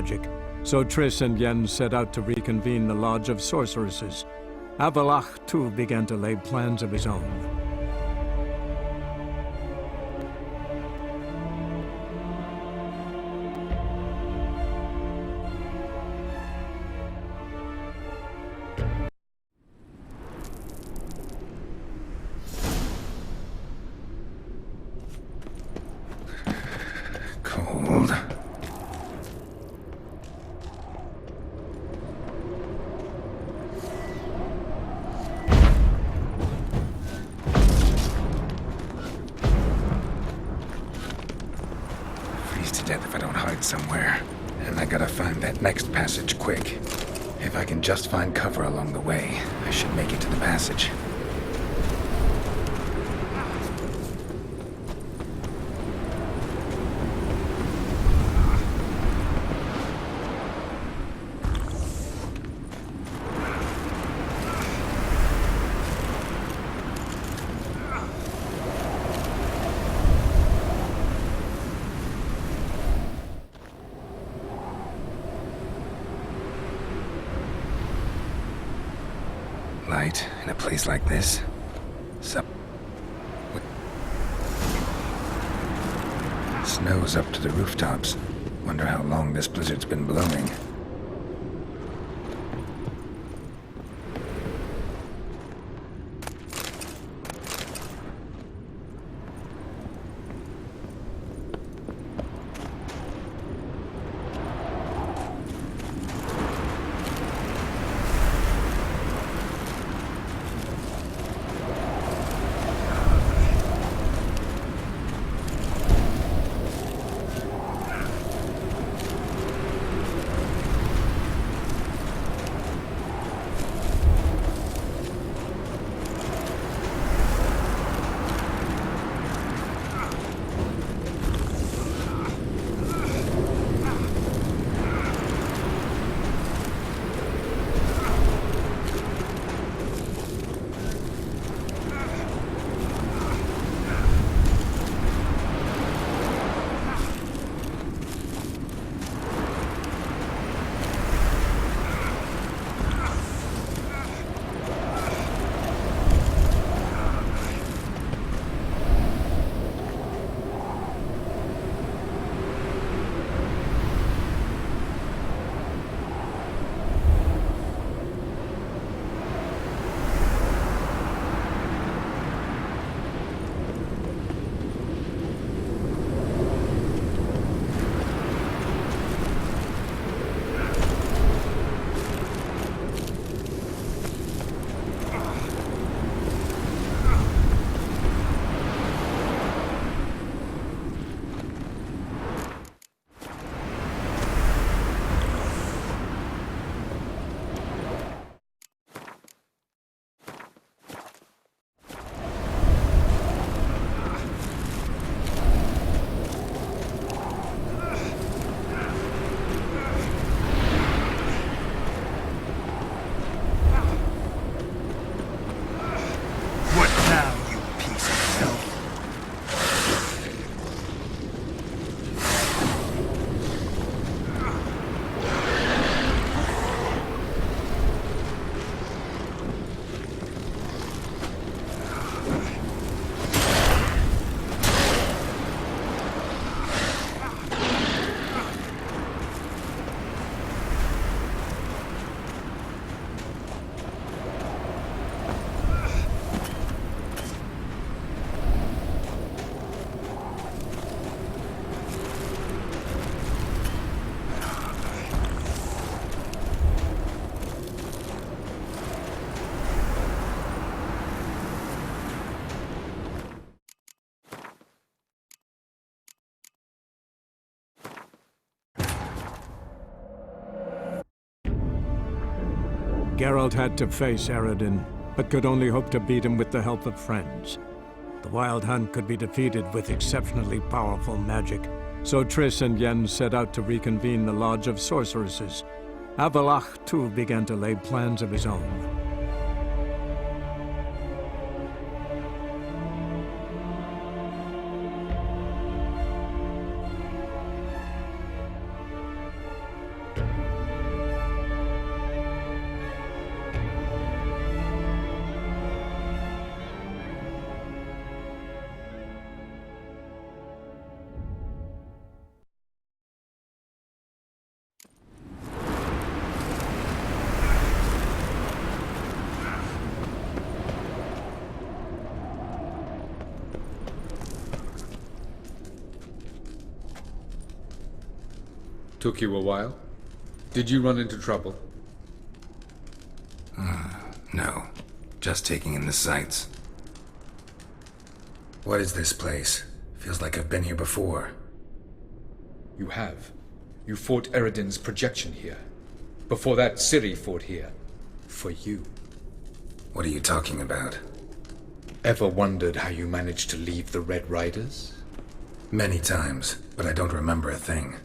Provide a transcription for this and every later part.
magic, so Triss and Yen set out to reconvene the Lodge of Sorceresses. Avalach, too, began to lay plans of his own. Cold. Freeze to death if I don't hide somewhere. And I gotta find that next passage quick. If I can just find cover along the way, I should make it to the passage. Light in a place like this? Snow's up to the rooftops. Wonder how long this blizzard's been blowing. Geralt had to face Eredin, but could only hope to beat him with the help of friends. The Wild Hunt could be defeated with exceptionally powerful magic, so Triss and Yen set out to reconvene the Lodge of Sorceresses. Avalach, too, began to lay plans of his own. Took you a while? Did you run into trouble? No. Just taking in the sights. What is this place? Feels like I've been here before. You have. You fought Eredin's projection here. Before that, Ciri fought here. For you. What are you talking about? Ever wondered how you managed to leave the Red Riders? Many times, but I don't remember a thing.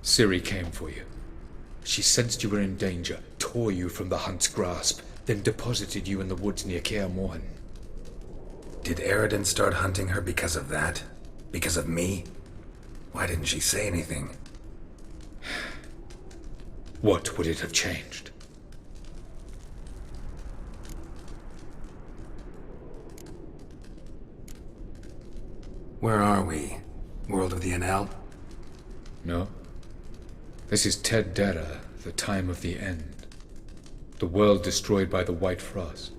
Ciri came for you. She sensed you were in danger, tore you from the Hunt's grasp, then deposited you in the woods near Kaer Morhen. Did Eredin start hunting her because of that? Because of me? Why didn't she say anything? What would it have changed? Where are we? World of the NL? No. This is Ted Dara, the time of the end. The world destroyed by the White Frost.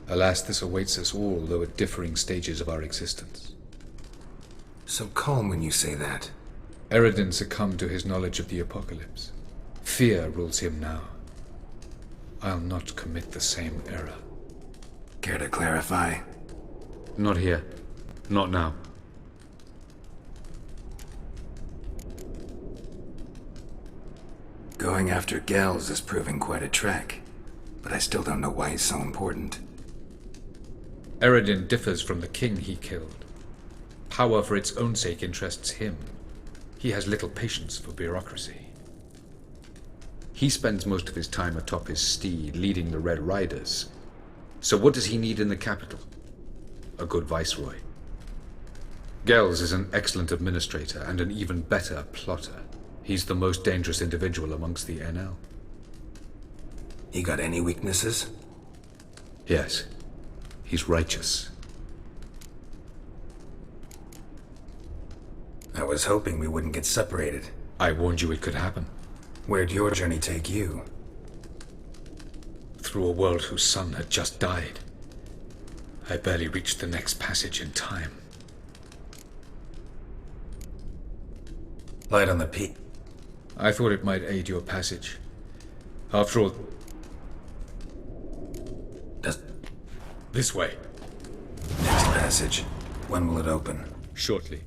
Alas, this awaits us all, though at differing stages of our existence. So calm when you say that. Eredin succumbed to his knowledge of the apocalypse. Fear rules him now. I'll not commit the same error. Care to clarify? Not here. Not now. Going after Gels is proving quite a trek, but I still don't know why he's so important. Eredin differs from the king he killed. Power for its own sake interests him. He has little patience for bureaucracy. He spends most of his time atop his steed, leading the Red Riders. So what does he need in the capital? A good viceroy. Gels is an excellent administrator and an even better plotter. He's the most dangerous individual amongst the NL. He got any weaknesses? Yes. He's righteous. I was hoping we wouldn't get separated. I warned you it could happen. Where'd your journey take you? Through a world whose son had just died. I barely reached the next passage in time. Light on the peak. I thought it might aid your passage. After all... This way. Next passage. When will it open? Shortly.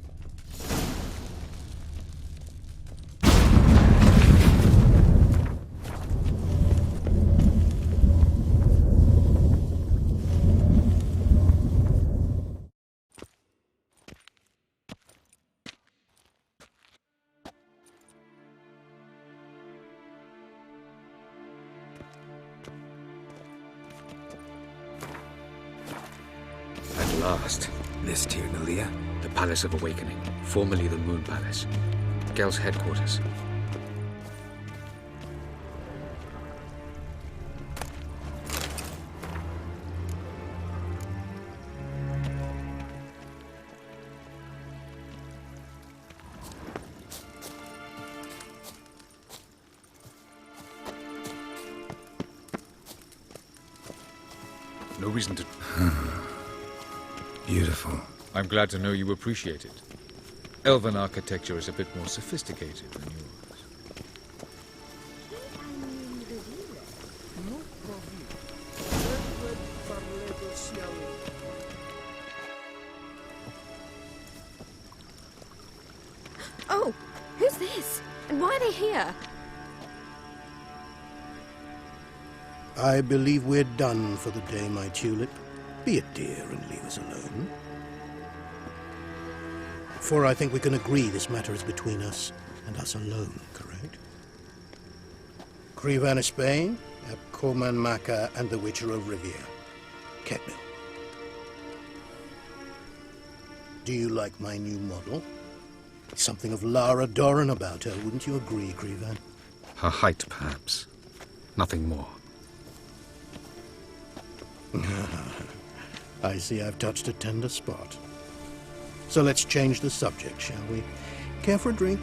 At last. This Tyr Nalia? The Palace of Awakening, formerly the Moon Palace. Gel's headquarters. No reason to... Beautiful. I'm glad to know you appreciate it. Elven architecture is a bit more sophisticated than yours. Oh, who's this? And why are they here? I believe we're done for the day, my tulip. Be a dear and leave us alone. For I think we can agree this matter is between us and us alone, correct? Crevan of Spain, Corman Maca, and the Witcher of Rivia. Ketmil. Do you like my new model? Something of Lara Doran about her, wouldn't you agree, Crevan? Her height, perhaps. Nothing more. I see I've touched a tender spot. So let's change the subject, shall we? Care for a drink?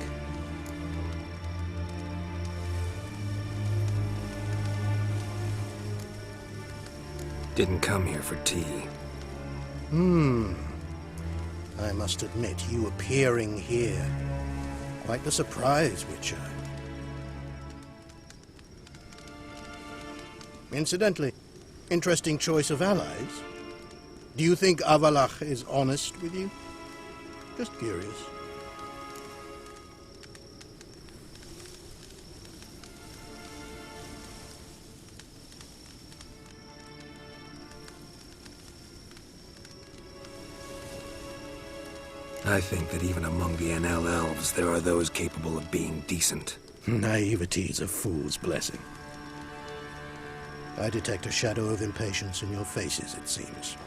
Didn't come here for tea. I must admit, you appearing here Quite the surprise, Witcher. Incidentally, interesting choice of allies. Do you think Avalach is honest with you? Just curious. I think that even among the NL elves, there are those capable of being decent. Naivety is a fool's blessing. I detect a shadow of impatience in your faces, it seems.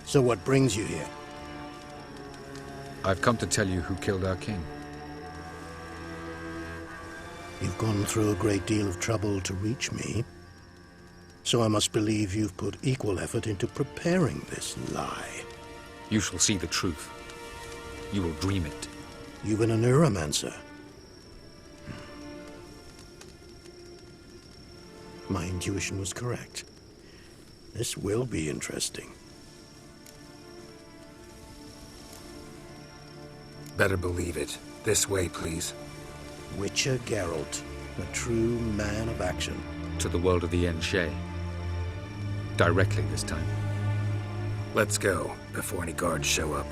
So what brings you here? I've come to tell you who killed our king. You've gone through a great deal of trouble to reach me. So I must believe you've put equal effort into preparing this lie. You shall see the truth. You will dream it. You've been a neuromancer. My intuition was correct. This will be interesting. Better believe it. This way, please. Witcher Geralt, a true man of action. To the world of the Enshe. Directly this time. Let's go, before any guards show up.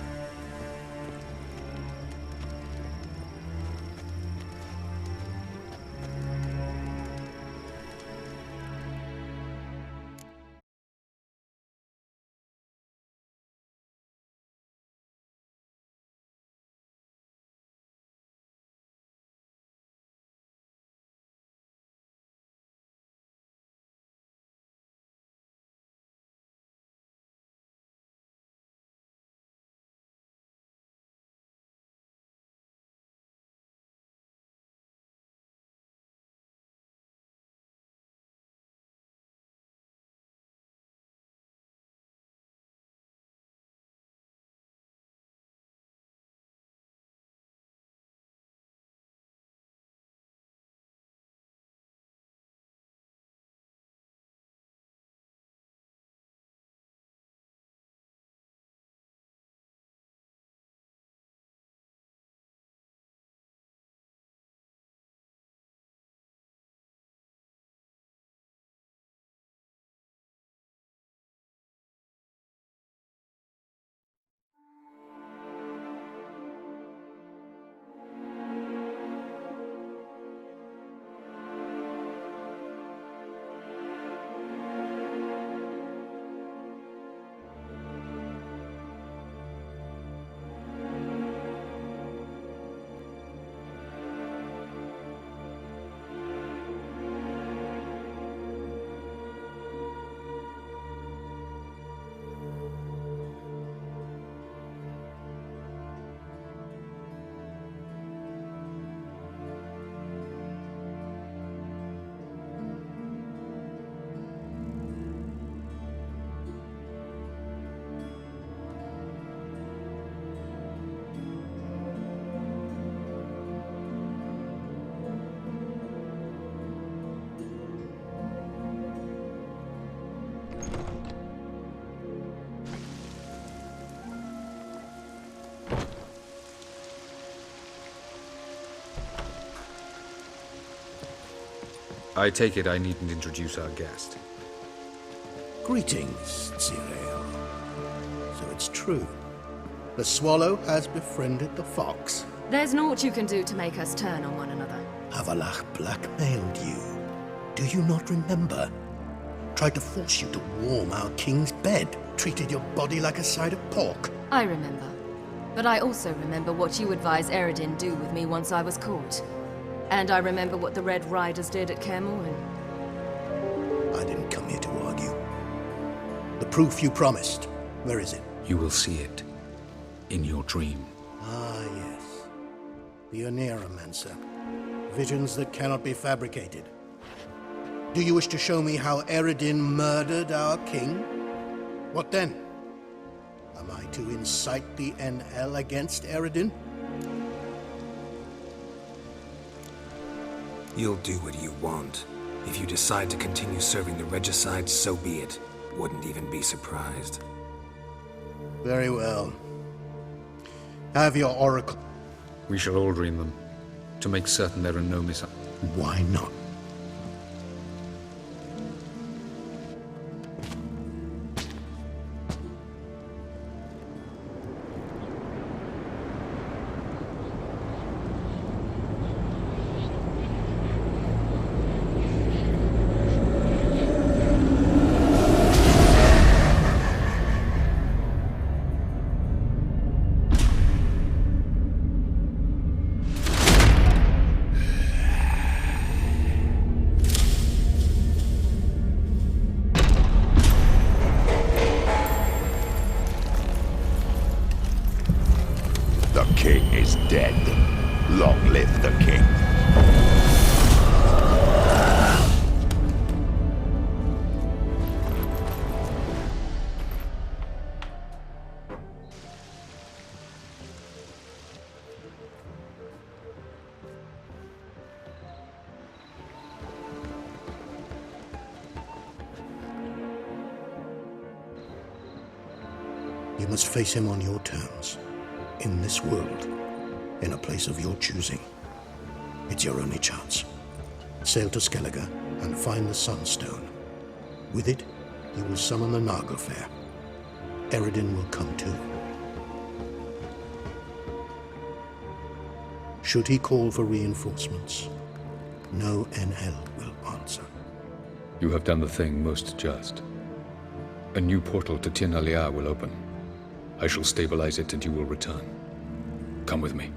I take it I needn't introduce our guest. Greetings, Cyril. So it's true. The swallow has befriended the fox. There's naught you can do to make us turn on one another. Avalach blackmailed you. Do you not remember? Tried to force you to warm our king's bed. Treated your body like a side of pork. I remember. But I also remember what you advised Eredin do with me once I was caught. And I remember what the Red Riders did at Kaer Morhen. I didn't come here to argue. The proof you promised, where is it? You will see it in your dream. Ah, yes. The Oneiromancer. Visions that cannot be fabricated. Do you wish to show me how Eredin murdered our king? What then? Am I to incite the NL against Eredin? You'll do what you want. If you decide to continue serving the regicide, so be it. Wouldn't even be surprised. Very well. Have your oracle. We shall all dream them, to make certain there are no missiles. Why not? The king is dead. Long live the king. You must face him on your terms. In this world, in a place of your choosing. It's your only chance. Sail to Skellige and find the Sunstone. With it, you will summon the Nagelfair. Eredin will come too. Should he call for reinforcements, no NL will answer. You have done the thing most just. A new portal to Tir Nalia will open. I shall stabilize it and you will return. Come with me.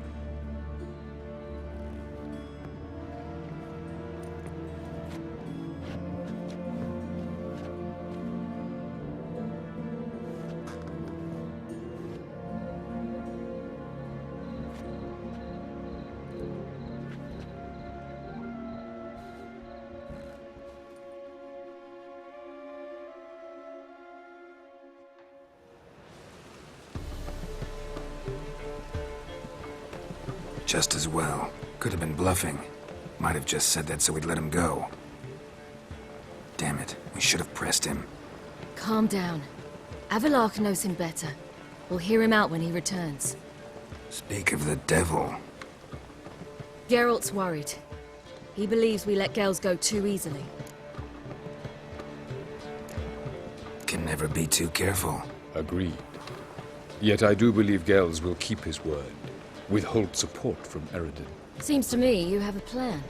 Just as well. Could have been bluffing. Might have just said that so we'd let him go. Damn it, we should have pressed him. Calm down. Avalok knows him better. We'll hear him out when he returns. Speak of the devil. Geralt's worried. He believes we let Gels go too easily. Can never be too careful. Agreed. Yet I do believe Gels will keep his word. Withhold support from Eredin. Seems to me you have a plan.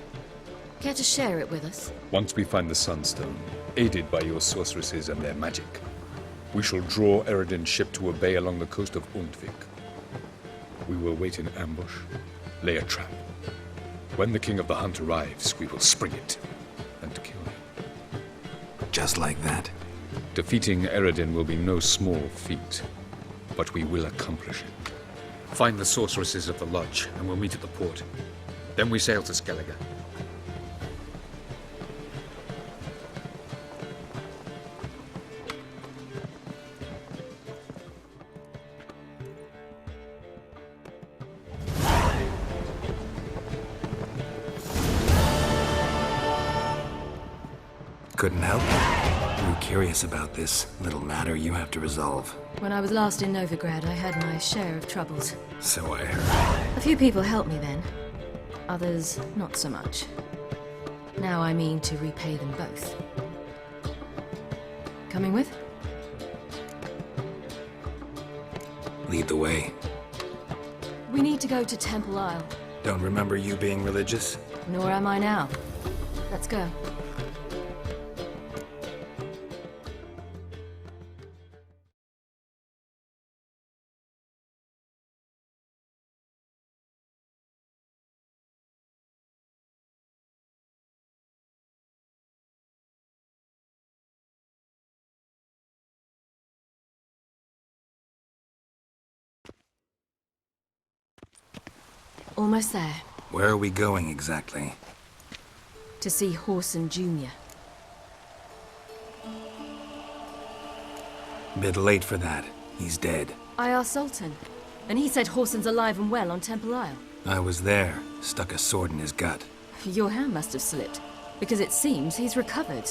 Care to share it with us? Once we find the Sunstone, aided by your sorceresses and their magic, we shall draw Eredin's ship to a bay along the coast of Undvik. We will wait in ambush, lay a trap. When the King of the Hunt arrives, we will spring it and kill him. Just like that. Defeating Eredin will be no small feat, but we will accomplish it. Find the sorceresses of the lodge, and we'll meet at the port. Then we sail to Skellige. Couldn't help. Grew curious about this little matter you have to resolve. When I was last in Novigrad, I had my share of troubles. So I heard. A few people helped me then. Others, not so much. Now I mean to repay them both. Coming with? Lead the way. We need to go to Temple Isle. Don't remember you being religious? Nor am I now. Let's go. Almost there. Where are we going exactly? To see Horson Jr. Bit late for that. He's dead. I asked Sultan, and he said Horson's alive and well on Temple Isle. I was there. Stuck a sword in his gut. Your hand must have slipped, because it seems he's recovered.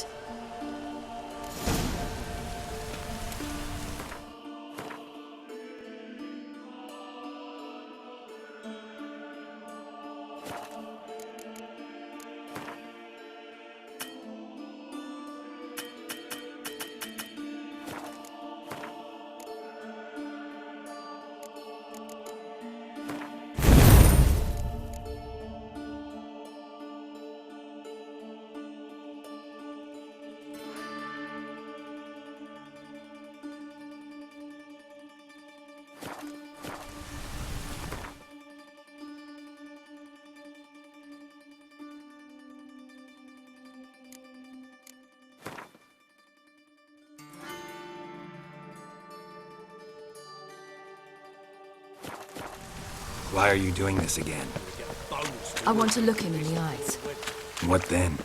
Why are you doing this again? I want to look him in the eyes. What then?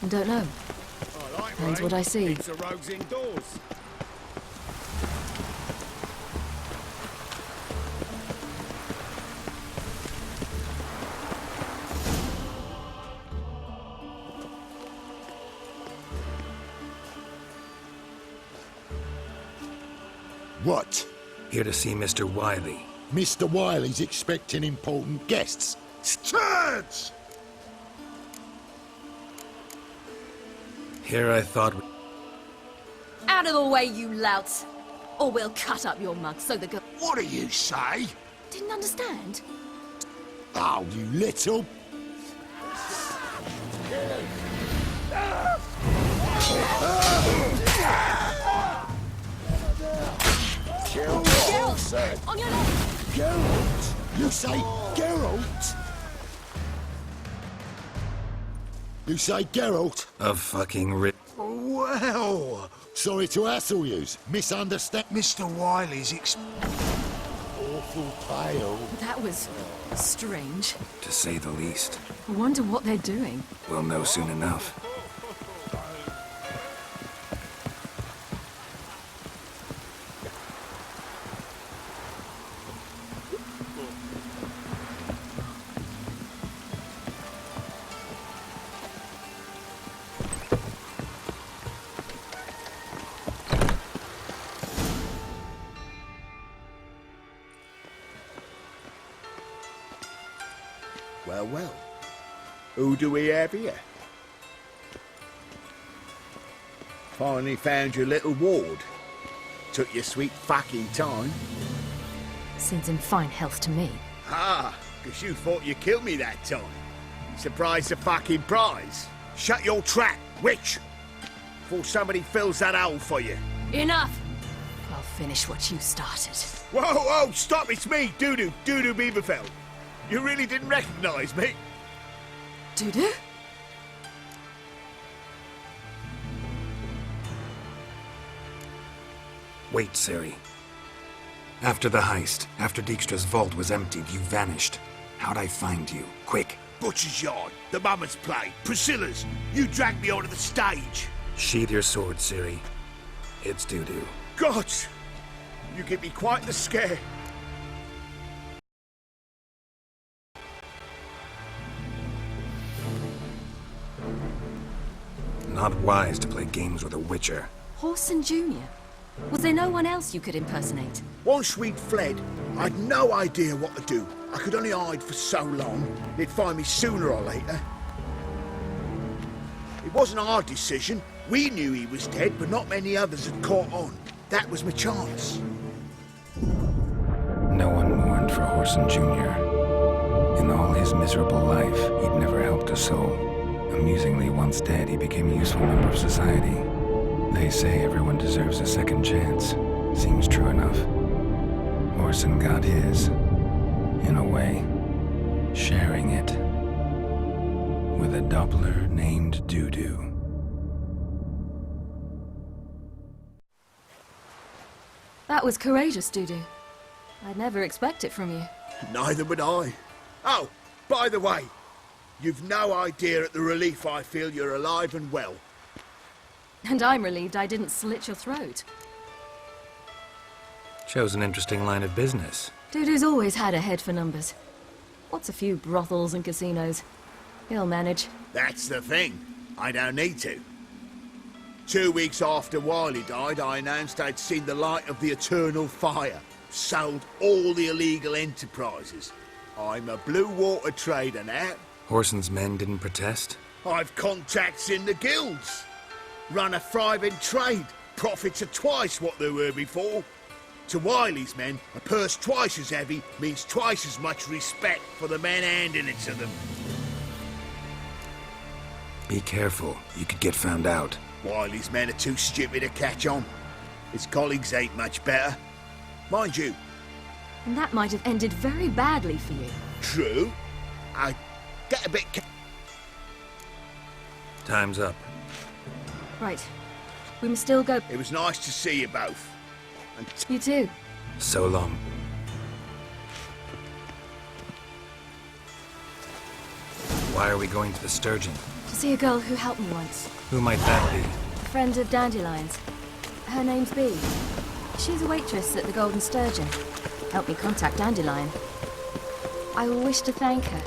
I don't know. Depends what I see. What? Here to see Mr. Wiley. Mr. Wiley's expecting important guests. Turds! Here I thought... Out of the way, you louts! Or we'll cut up your mug so the girl... What do you say? Didn't understand? Oh, you little... Geralt! On your left! Geralt! You say Geralt? You say Geralt? A fucking rip. Well, sorry to hassle yous. Misunderstand. Mr. Wiley's awful pale. That was strange. To say the least. I wonder what they're doing. We'll know soon enough. Well, well. Who do we have here? Finally found your little ward. Took your sweet fucking time. Seems in fine health to me. Ah, 'cause you thought you killed me that time. Surprise the fucking prize. Shut your trap, witch! Before somebody fills that hole for you. Enough! I'll finish what you started. Whoa, whoa, stop, it's me, Doodoo Beaverfell. You really didn't recognize me? Dudu? Wait, Ciri. After the heist, after Dijkstra's vault was emptied, you vanished. How'd I find you? Quick. Butcher's Yard, the Mama's Play, Priscilla's. You dragged me onto the stage. Sheathe your sword, Ciri. It's Dudu. God, you give me quite the scare. Not wise to play games with a witcher. Horson Jr.? Was there no one else you could impersonate? Once we'd fled, I'd no idea what to do. I could only hide for so long. They'd find me sooner or later. It wasn't our decision. We knew he was dead, but not many others had caught on. That was my chance. No one mourned for Horson Jr. In all his miserable life, he'd never helped a soul. Amusingly, once dead, he became a useful member of society. They say everyone deserves a second chance. Seems true enough. Horson got his, in a way, sharing it with a Doppler named Dudu. That was courageous, Dudu. I'd never expect it from you. Neither would I. Oh, by the way, you've no idea at the relief I feel you're alive and well. And I'm relieved I didn't slit your throat. Chose an interesting line of business. Dudu's always had a head for numbers. What's a few brothels and casinos? He'll manage. That's the thing. I don't need to. 2 weeks after Wiley died, I announced I'd seen the light of the eternal fire. Sold all the illegal enterprises. I'm a blue water trader now. Horson's men didn't protest? I've contacts in the guilds. Run a thriving trade. Profits are twice what they were before. To Wiley's men, a purse twice as heavy means twice as much respect for the men handing it to them. Be careful. You could get found out. Wiley's men are too stupid to catch on. His colleagues ain't much better. Mind you. And that might have ended very badly for you. True. I get a bit... Time's up. Right. We must still go. It was nice to see you both. And You too. So long. Why are we going to the Sturgeon? To see a girl who helped me once. Who might that be? A friend of Dandelion's. Her name's Bee. She's a waitress at the Golden Sturgeon. Helped me contact Dandelion. I wish to thank her.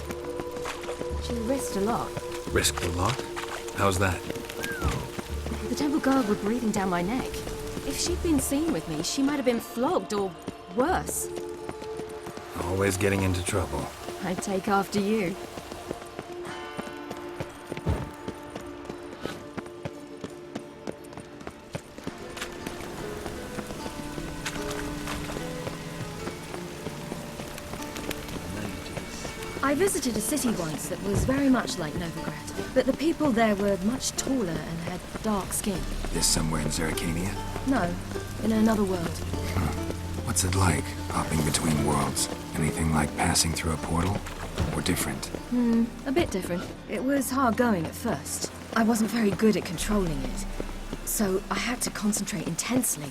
She risked a lot. Risked a lot? How's that? The Temple Guard were breathing down my neck. If she'd been seen with me, she might have been flogged or worse. Always getting into trouble. I'd take after you. I visited a city once that was very much like Novigrad, but the people there were much taller and had dark skin. This somewhere in Zerrikania? No, in another world. What's it like, hopping between worlds? Anything like passing through a portal? Or different? A bit different. It was hard going at first. I wasn't very good at controlling it, so I had to concentrate intensely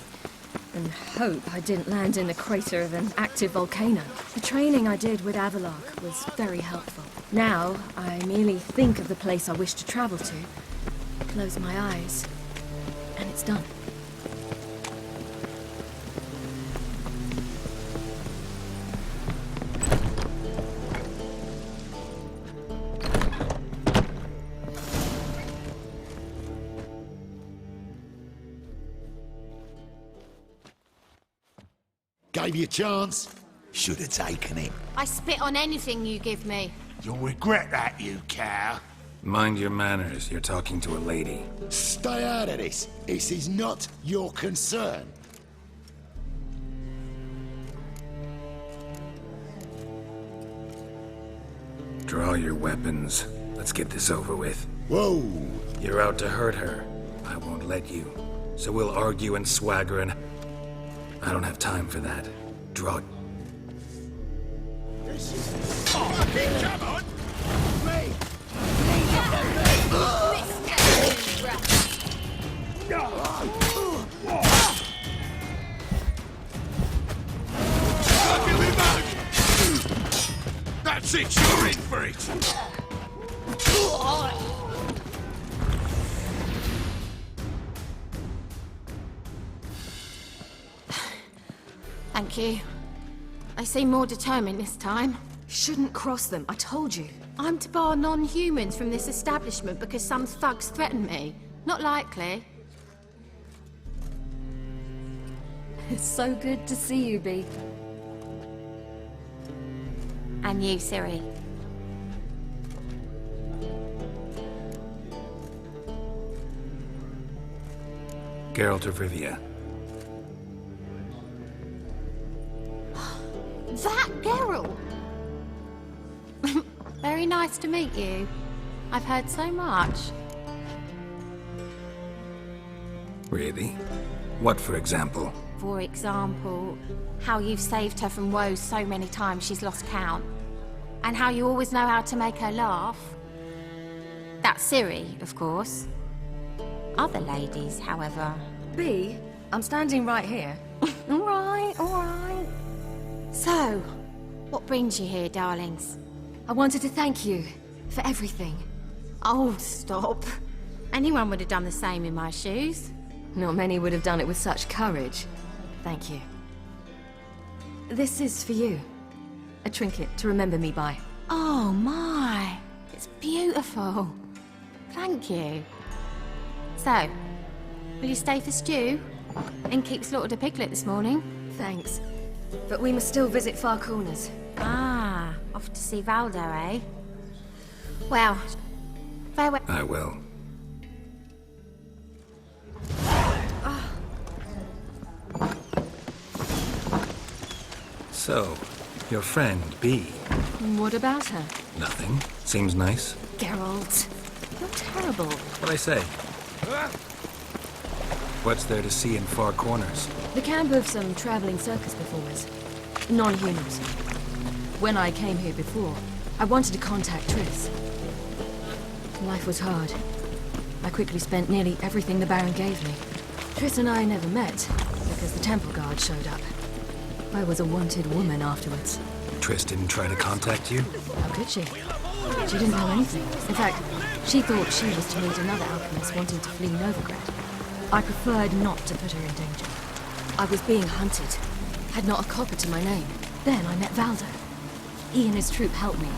and hope I didn't land in the crater of an active volcano. The training I did with Avalark was very helpful. Now, I merely think of the place I wish to travel to, close my eyes, and it's done. Gave you a chance. Should have taken it. I spit on anything you give me. You'll regret that, you cow. Mind your manners, you're talking to a lady. Stay out of this. This is not your concern. Draw your weapons. Let's get this over with. Whoa. You're out to hurt her. I won't let you. So we'll argue and swagger and... I don't have time for that. Draw. Come on. Me. That's it, you're in for it! Thank you. They seem more determined this time. Shouldn't cross them, I told you. I'm to bar non-humans from this establishment because some thugs threaten me. Not likely. It's so good to see you, Bee. And you, Ciri. Geralt of Rivia. That Geralt! Very nice to meet you. I've heard so much. Really? What, for example? For example, how you've saved her from woes so many times she's lost count. And how you always know how to make her laugh. That's Ciri, of course. Other ladies, however... Bee, I'm standing right here. All right. So, what brings you here, darlings? I wanted to thank you for everything. Oh, stop. Anyone would have done the same in my shoes. Not many would have done it with such courage. Thank you. This is for you. A trinket to remember me by. Oh, my. It's beautiful. Thank you. So, will you stay for stew? And keep slaughtered a piglet this morning? Thanks. But we must still visit Far Corners. Ah, off to see Valdo, eh? Well, farewell. I will. So, your friend, Bee. What about her? Nothing. Seems nice. Geralt, you're terrible. What'd I say? What's there to see in Far Corners? The camp of some traveling circus performers. Non-humans. When I came here before, I wanted to contact Triss. Life was hard. I quickly spent nearly everything the Baron gave me. Triss and I never met, because the Temple Guard showed up. I was a wanted woman afterwards. Triss didn't try to contact you? How could she? She didn't know anything. In fact, she thought she was to meet another alchemist wanting to flee Novigrad. I preferred not to put her in danger. I was being hunted. Had not a copper to my name. Then I met Valdo. He and his troop helped me.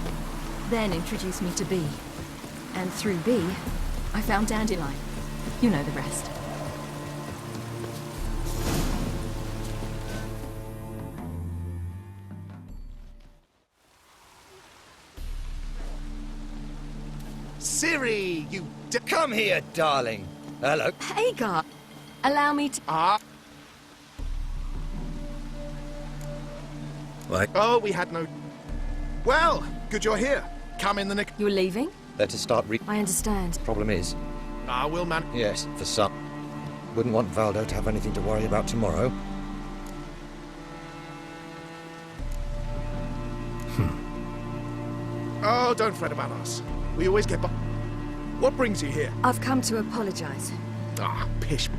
Then introduced me to B. And through B, I found Dandelion. You know the rest. Ciri, you come here, darling. Hello. Hagar, allow me to... Like? Oh, we had no... Well, good you're here. Come in the nick... You're leaving? Let us start I understand. Problem is... We'll man... Yes, for some. Wouldn't want Valdo to have anything to worry about tomorrow. Oh, don't fret about us. We always get by. What brings you here? I've come to apologize. Pish.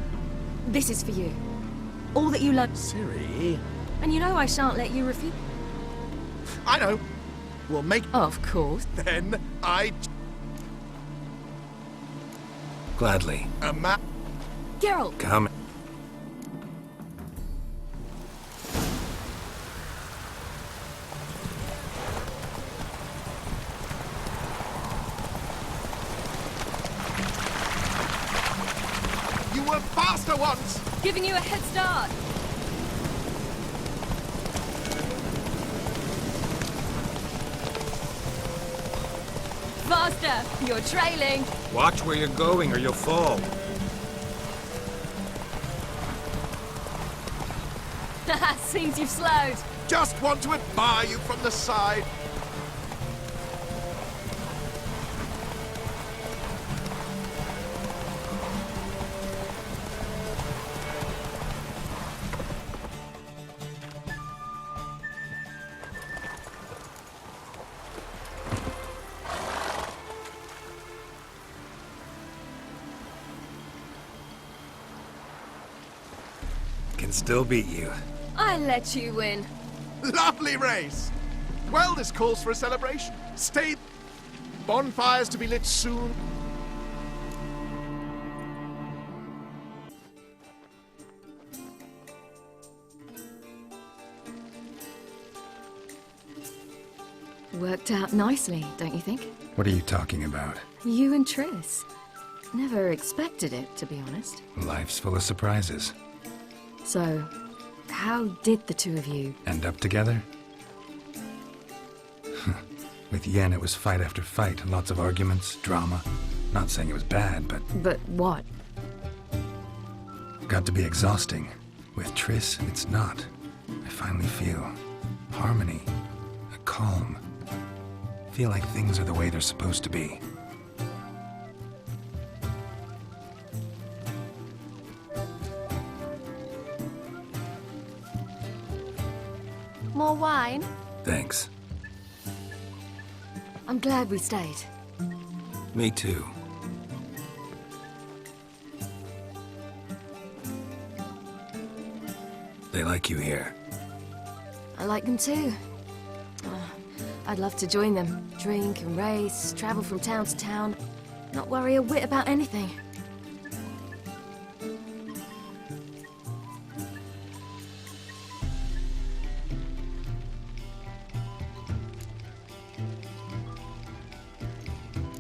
This is for you. All that you love... Ciri... And you know I shan't let you refuse... I know. We'll make... Of course. Then I... Gladly. A map... Geralt! Come. You were faster once! Giving you a head start! Faster! You're trailing! Watch where you're going or you'll fall. Seems you've slowed. Just want to admire you from the side. Can still beat you. I let you win. Lovely race! Well, this calls for a celebration. Stay... Bonfires to be lit soon. Worked out nicely, don't you think? What are you talking about? You and Triss. Never expected it, to be honest. Life's full of surprises. So, how did the two of you... End up together? With Yen, it was fight after fight. Lots of arguments, drama. Not saying it was bad, but... But what? Got to be exhausting. With Triss, it's not. I finally feel harmony, a calm. Feel like things are the way they're supposed to be. More wine? Thanks. I'm glad we stayed. Me too. They like you here. I like them too. I'd love to join them. Drink and race, travel from town to town. Not worry a whit about anything.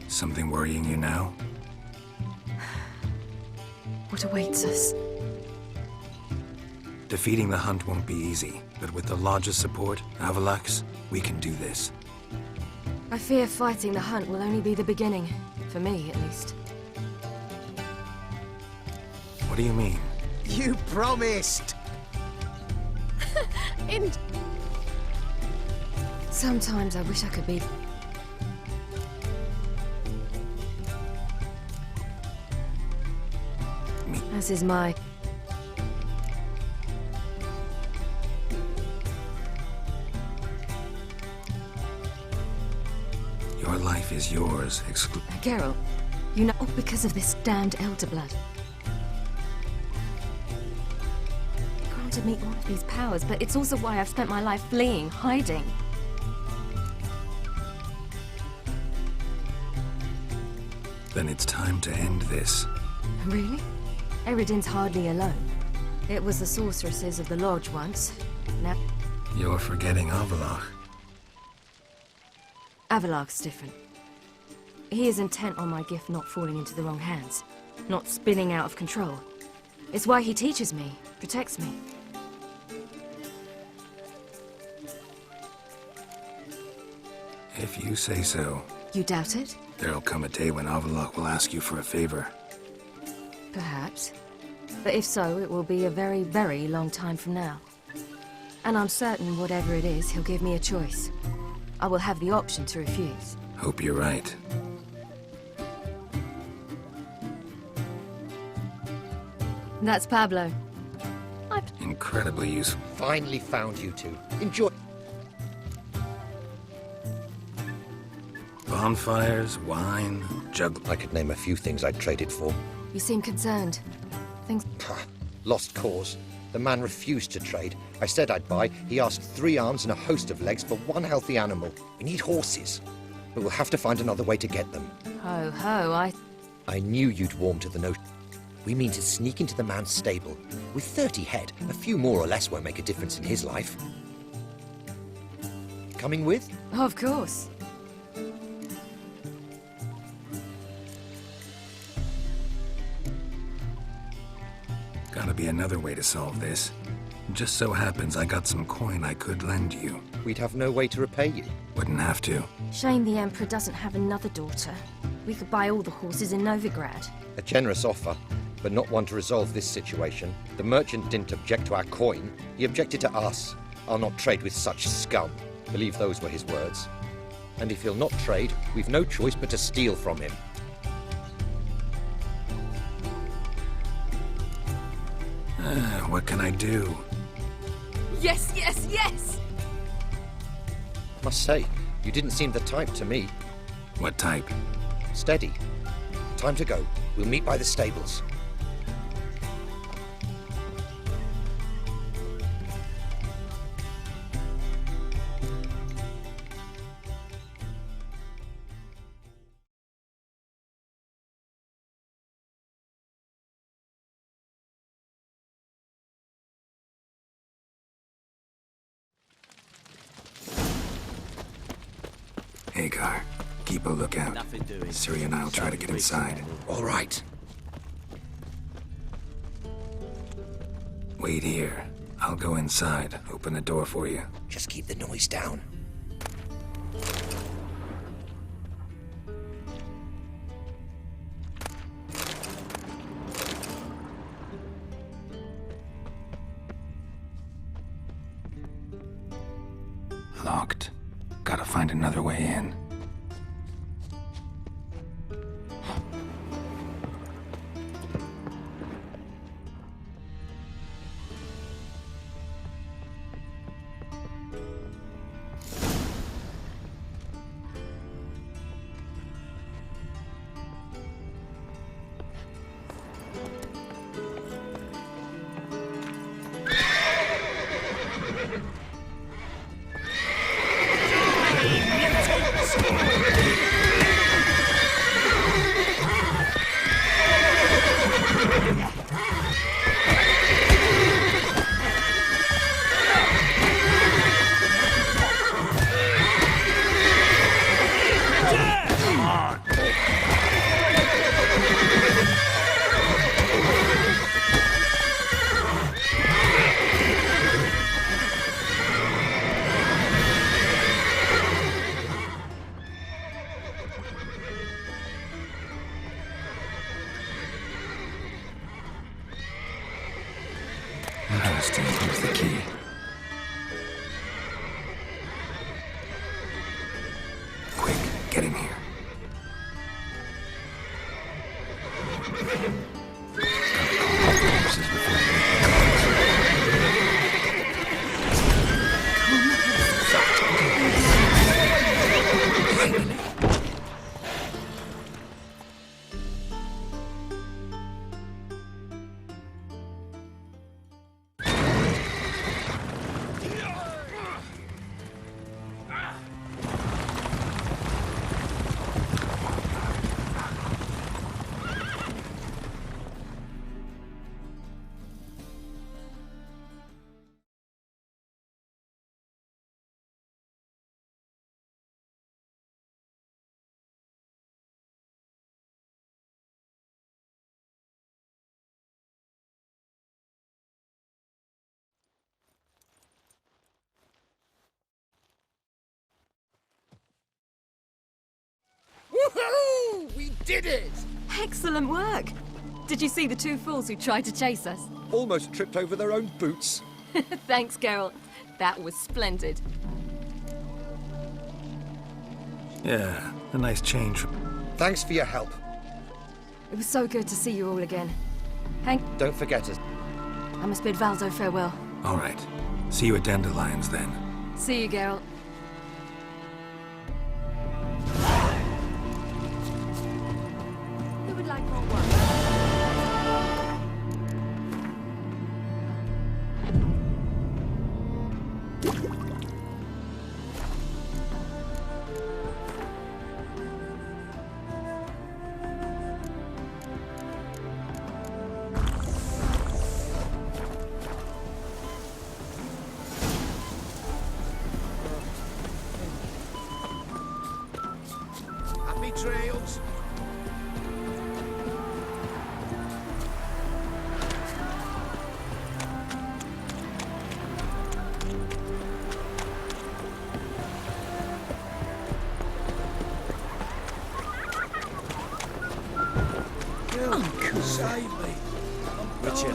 Something worrying you now? What awaits us? Defeating the Hunt won't be easy, but with the Lodge's support, Avalax, we can do this. I fear fighting the Hunt will only be the beginning. For me, at least. What do you mean? You promised! Sometimes I wish I could be... As is my... Your life is yours, Geralt, you know, because of this damned Elder Blood. Granted me all of these powers, but it's also why I've spent my life fleeing, hiding. Then it's time to end this. Really? Eredin's hardly alone. It was the sorceresses of the Lodge once. Now... You're forgetting Avalach. Avalach's different. He is intent on my gift not falling into the wrong hands, not spinning out of control. It's why he teaches me, protects me. If you say so. You doubt it? There'll come a day when Avalach will ask you for a favor. Perhaps. But if so, it will be a very, very long time from now. And I'm certain whatever it is, he'll give me a choice. I will have the option to refuse. Hope you're right. That's Pablo. Incredibly useful. Finally found you two. Enjoy. Bonfires, wine, I could name a few things I'd trade it for. You seem concerned. Things... Lost cause. The man refused to trade. I said I'd buy. He asked 3 arms and a host of legs for 1 healthy animal. We need horses. But we'll have to find another way to get them. Ho, ho, I knew you'd warm to the notion. We mean to sneak into the man's stable. With 30 head, a few more or less won't make a difference in his life. Coming with? Of course. Gotta be another way to solve this. Just so happens I got some coin I could lend you. We'd have no way to repay you. Wouldn't have to. Shame the Emperor doesn't have another daughter. We could buy all the horses in Novigrad. A generous offer, but not one to resolve this situation. The merchant didn't object to our coin. He objected to us. I'll not trade with such scum. Believe those were his words. And if he'll not trade, we've no choice but to steal from him. What can I do? Yes, yes, yes! Must say, you didn't seem the type to me. What type? Steady. Time to go. We'll meet by the stables. Hagar, keep a lookout. Ciri and I'll try to get inside. All right. Wait here. I'll go inside. Open the door for you. Just keep the noise down. Locked. Gotta find another way in. Interesting. Here's the key. Quick, get in here. did it! Excellent work! Did you see the two fools who tried to chase us? Almost tripped over their own boots. Thanks, Geralt. That was splendid. Yeah, a nice change. Thanks for your help. It was so good to see you all again. Hank, Don't forget us. I must bid Valdo farewell. All right. See you at Dandelions then. See you, Geralt. Who would like more wine? Happy trails. Uncle, save me. Richard.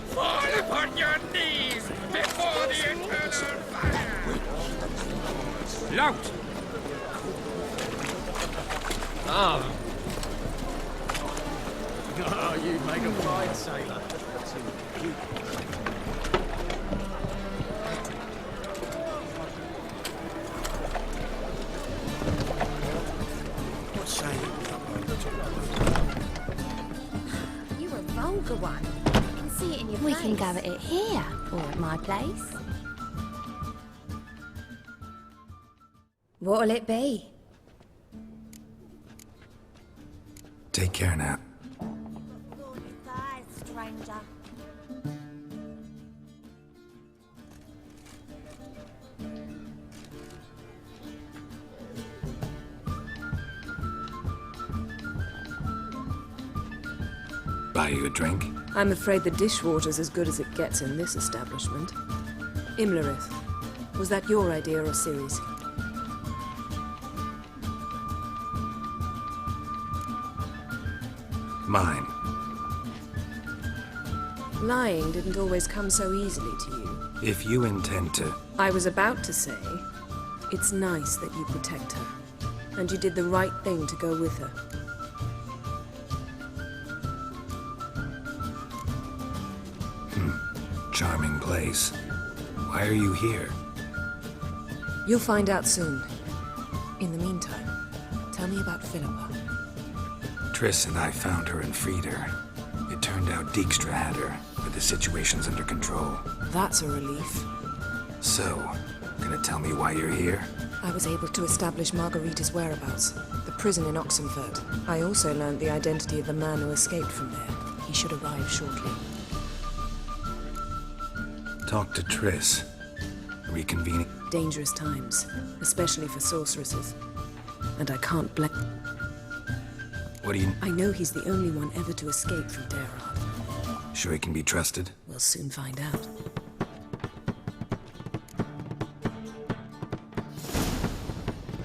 Fall upon your knees before the eternal fire! Lout! Oh, you'd make a fine sailor. What say you? You're a vulgar one. I can see it in your face. We can go at it here, or at my place. What'll it be? Take care now. Stranger. Buy you a drink? I'm afraid the dishwater's as good as it gets in this establishment. Imlerith, was that your idea or Ciri's? Mine. Lying didn't always come so easily to you. If you intend to... I was about to say, it's nice that you protect her. And you did the right thing to go with her. Charming place. Why are you here? You'll find out soon. In the meantime, tell me about Philippa. Triss and I found her and freed her. It turned out Dijkstra had her, but the situation's under control. That's a relief. So, gonna tell me why you're here? I was able to establish Margarita's whereabouts, the prison in Oxenfurt. I also learned the identity of the man who escaped from there. He should arrive shortly. Talk to Triss. Reconvening. Dangerous times, especially for sorceresses. And I can't blame... What do you... I know he's the only one ever to escape from Derard. Sure he can be trusted? We'll soon find out.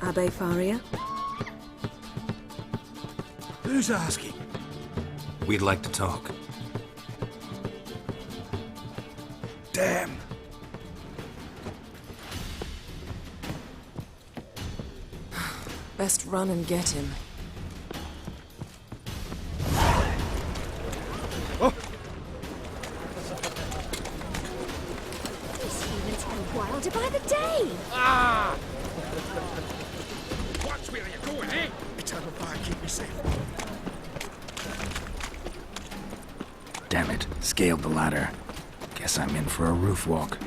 Abbe Faria? Who's asking? We'd like to talk. Damn. Best run and get him. These humans go wilder by the day. Watch where you're going, eh? Eternal fire, keep me safe. Damn it. Scaled the ladder. Guess I'm in for a roof walk.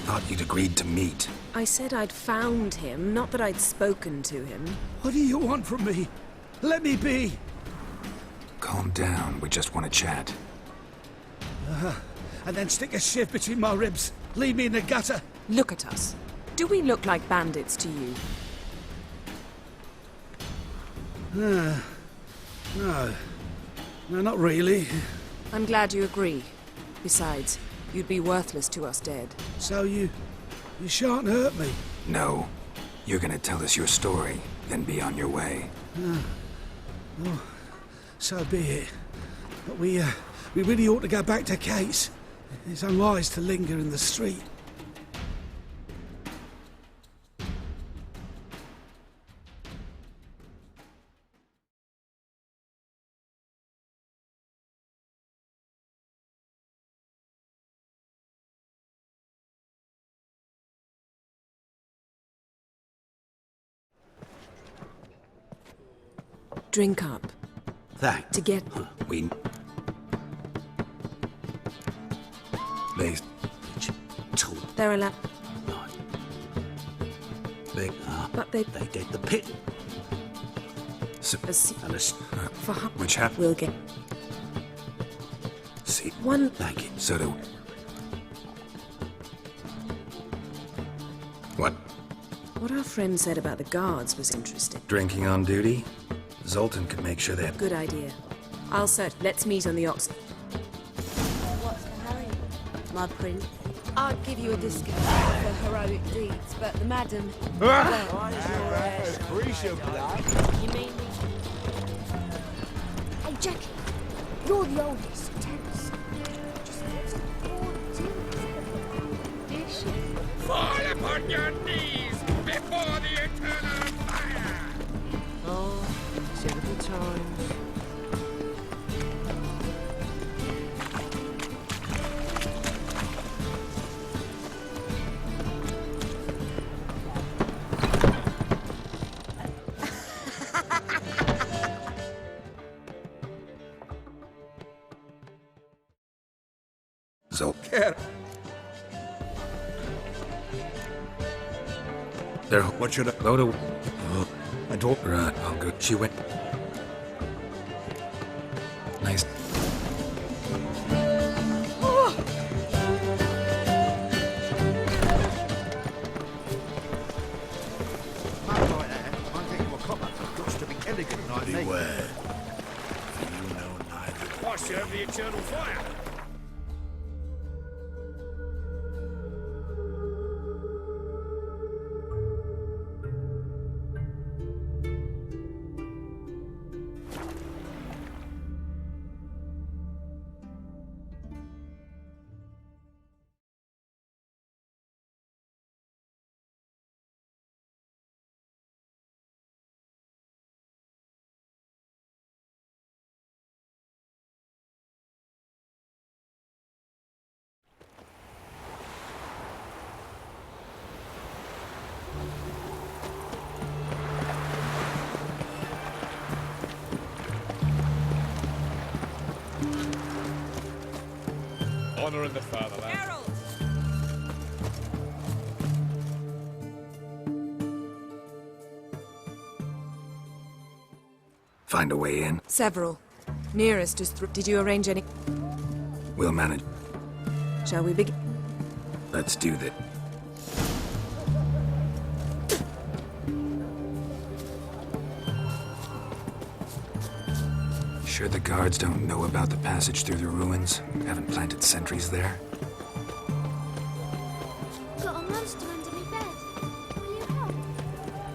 Thought you'd agreed to meet. I said I'd found him, not that I'd spoken to him. What do you want from me? Let me be! Calm down, we just want to chat. And then stick a shiv between my ribs. Leave me in the gutter. Look at us. Do we look like bandits to you? No. No, not really. I'm glad you agree. Besides, you'd be worthless to us dead. So you shan't hurt me? No. You're gonna tell us your story, then be on your way. Oh, so be it. But we really ought to go back to Kate's. It's unwise to linger in the street. Drink up. Thanks. To get... We... They... They're allowed... They... But they... They did the pit. And a... For which happened? We'll get... See... One... Thank you. So do... What? What our friend said about the guards was interesting. Drinking on duty? Zoltan could make sure they're... Good idea. I'll search. Let's meet on the ox... What's the hurry, my prince? I'd give you a discount for heroic deeds, but the madam... Appreciate that. You mean... Hey, Jackie, you're the oldest. Tense. Just what's a poor dish? Fall upon your knees before the eternal fire! Oh, several times. Zoltan. There. What should I go to? I told her. Oh, good. She went. Nice. Beware. You know neither. I serve the eternal fire! Honor in the fatherland. Herald! Find a way in. Several. Nearest is through. Did you arrange any... We'll manage. Shall we begin? Let's do that. Sure the guards don't know about the passage through the ruins? Haven't planted sentries there? Got a monster under me bed. Will you help?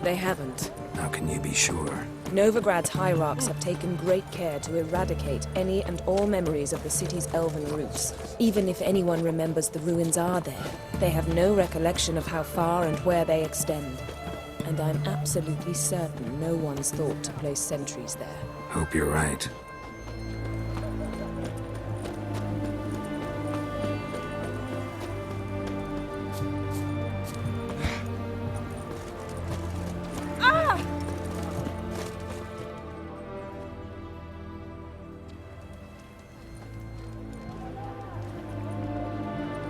They haven't. How can you be sure? Novigrad's hierarchs have taken great care to eradicate any and all memories of the city's elven roots. Even if anyone remembers the ruins are there, they have no recollection of how far and where they extend. And I'm absolutely certain no one's thought to place sentries there. Hope you're right.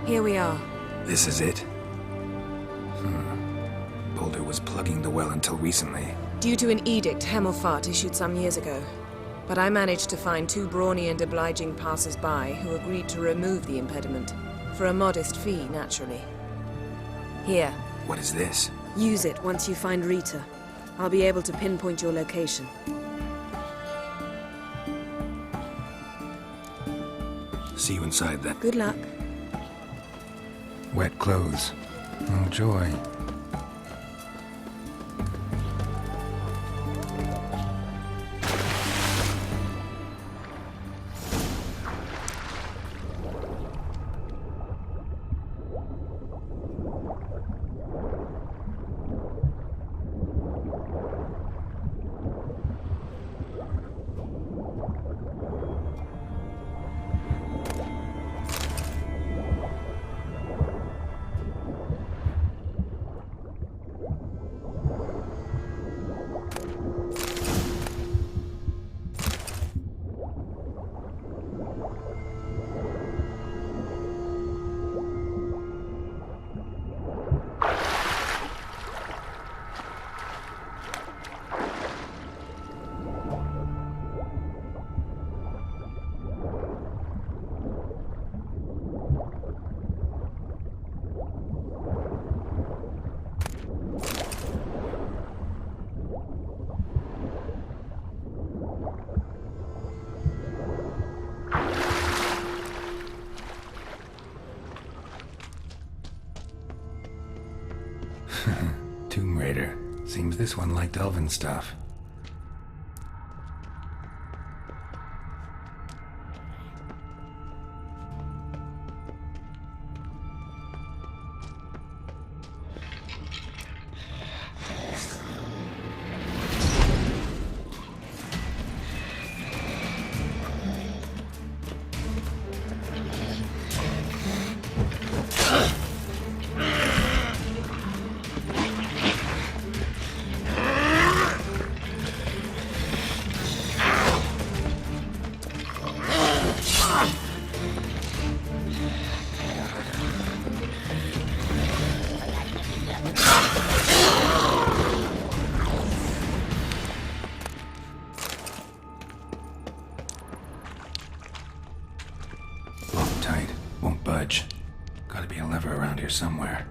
Here we are. This is it? Boulder was plugging the well until recently. Due to an edict Hemelfart issued some years ago. But I managed to find 2 brawny and obliging passers-by who agreed to remove the impediment. For a modest fee, naturally. Here. What is this? Use it once you find Rita. I'll be able to pinpoint your location. See you inside then. Good luck. Wet clothes. Oh, joy. Tomb Raider. Seems this one liked elven stuff. Tight. Won't budge. Gotta be a lever around here somewhere.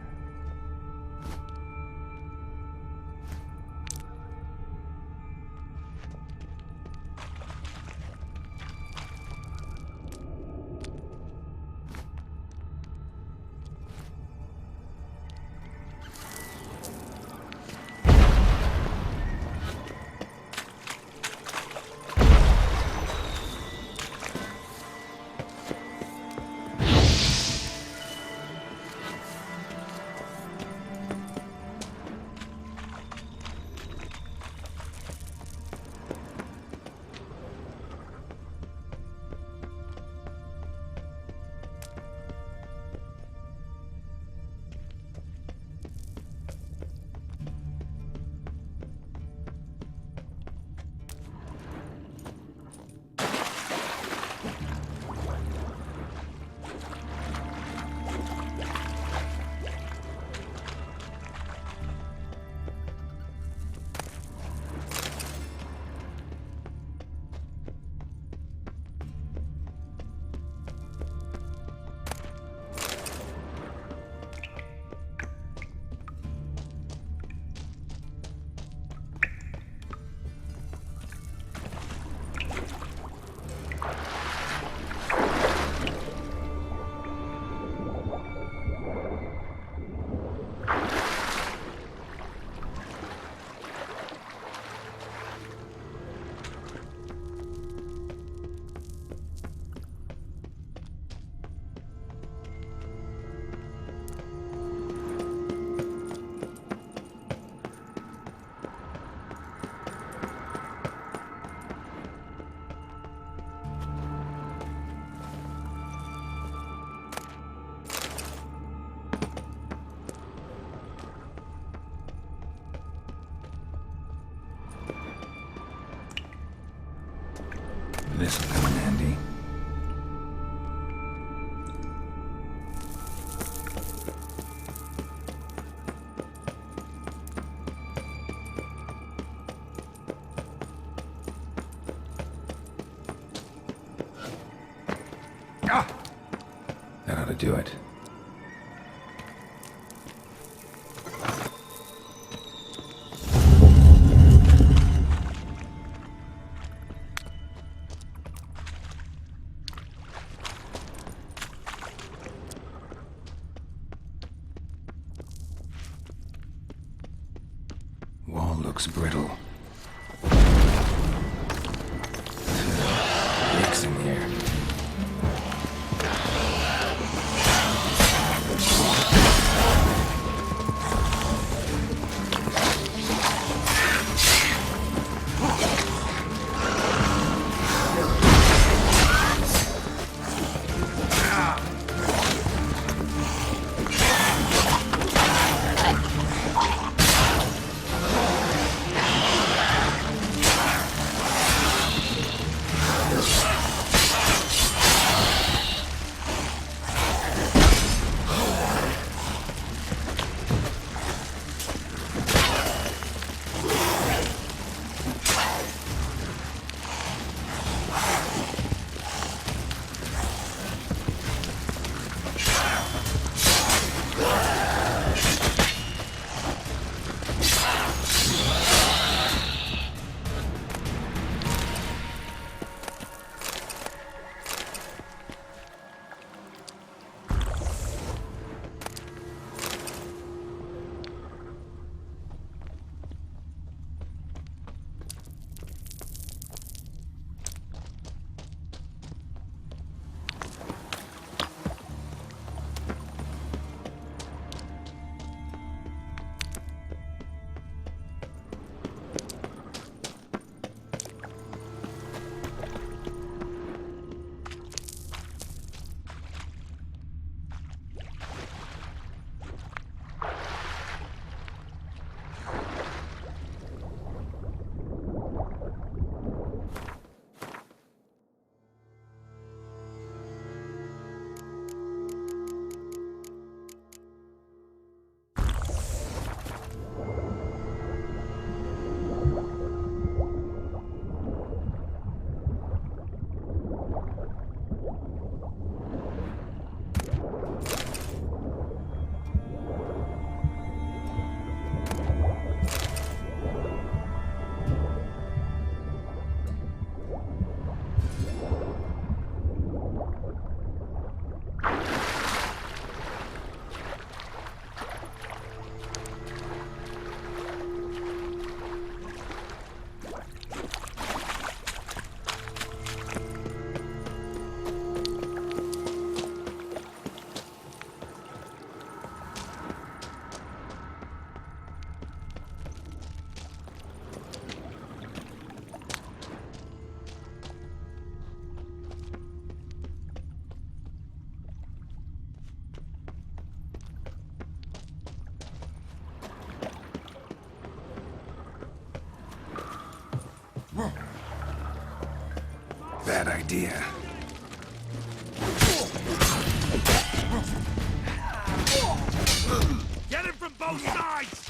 This'll come in handy. to do it. Wall looks brittle. Leaks in here. Bad idea. Get him from both sides!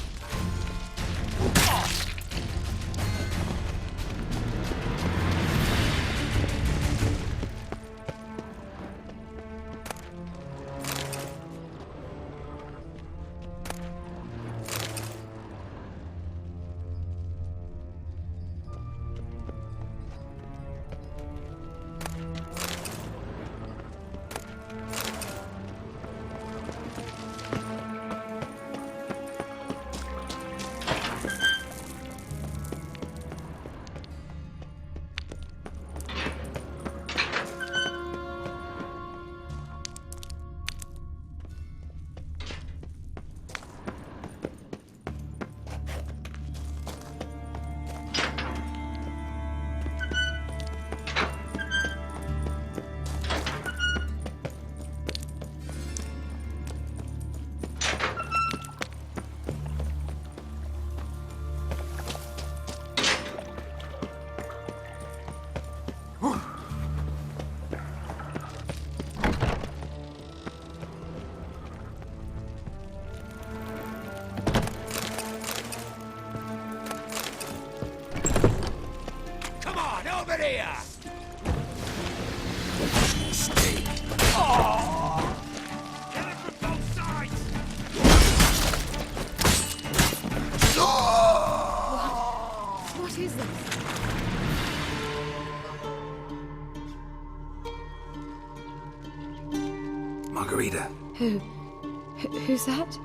Margarita. Who's that?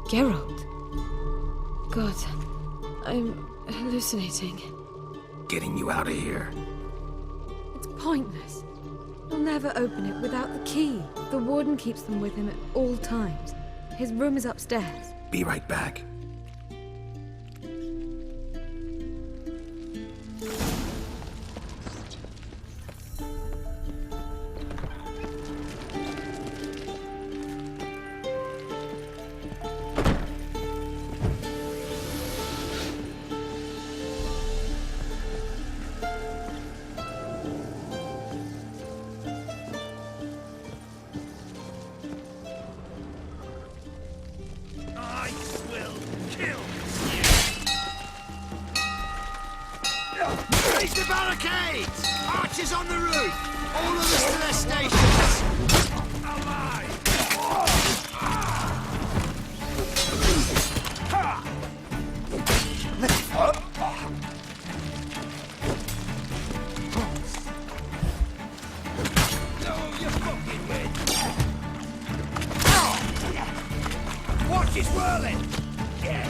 Geralt. God, I'm hallucinating. Getting you out of here. It's pointless. He'll never open it without the key. The warden keeps them with him at all times. His room is upstairs. Be right back. Raise the barricades! Archers on the roof! All others to their stations! Watch it whirling! Get!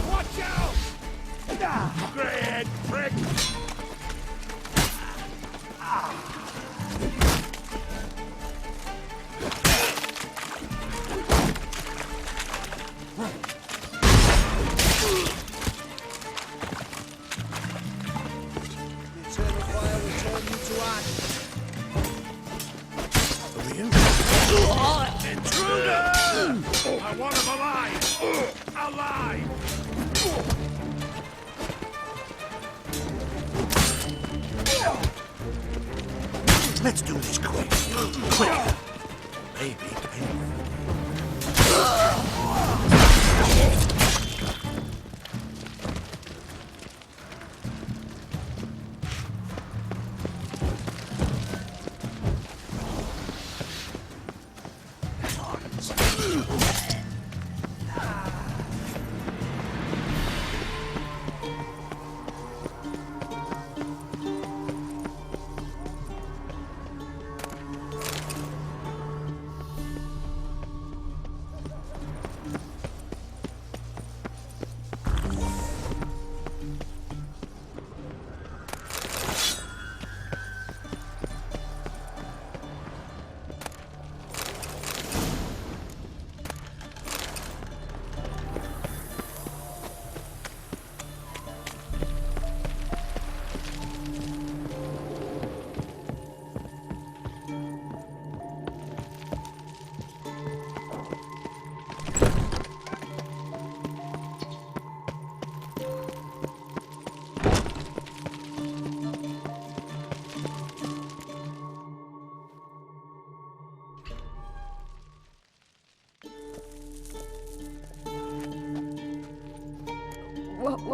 Watch out! Greyhead prick! Intruder! I want him alive! Alive! Let's do this quick. Quick. Maybe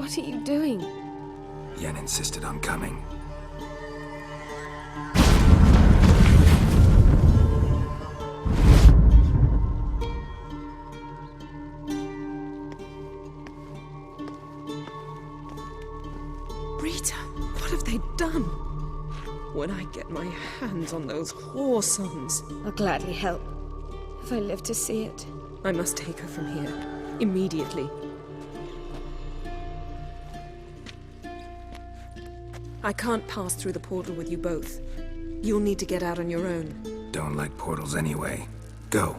What are you doing? Yen insisted on coming. Rita, what have they done? When I get my hands on those whoresons... I'll gladly help, if I live to see it. I must take her from here, immediately. I can't pass through the portal with you both. You'll need to get out on your own. Don't like portals anyway. Go.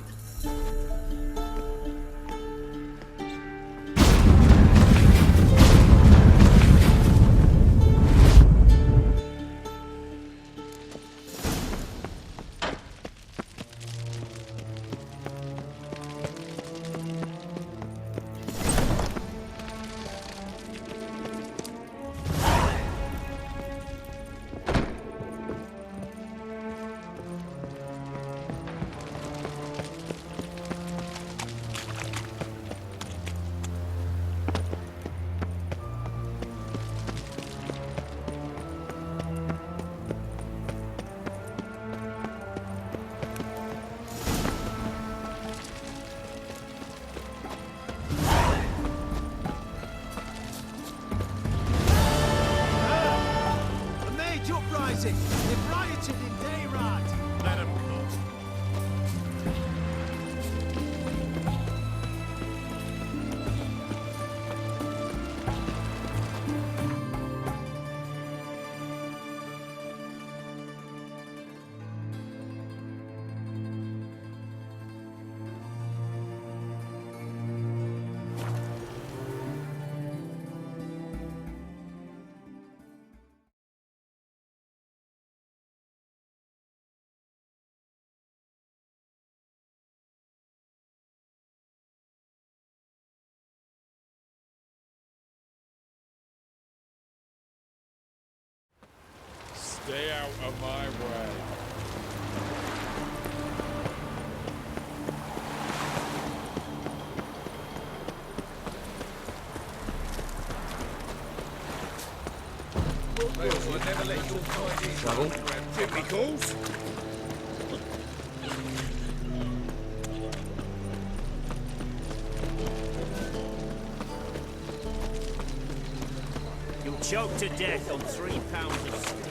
Stay out of my way. Trouble? Typicals? You'll choke to death on 3 pounds of steam.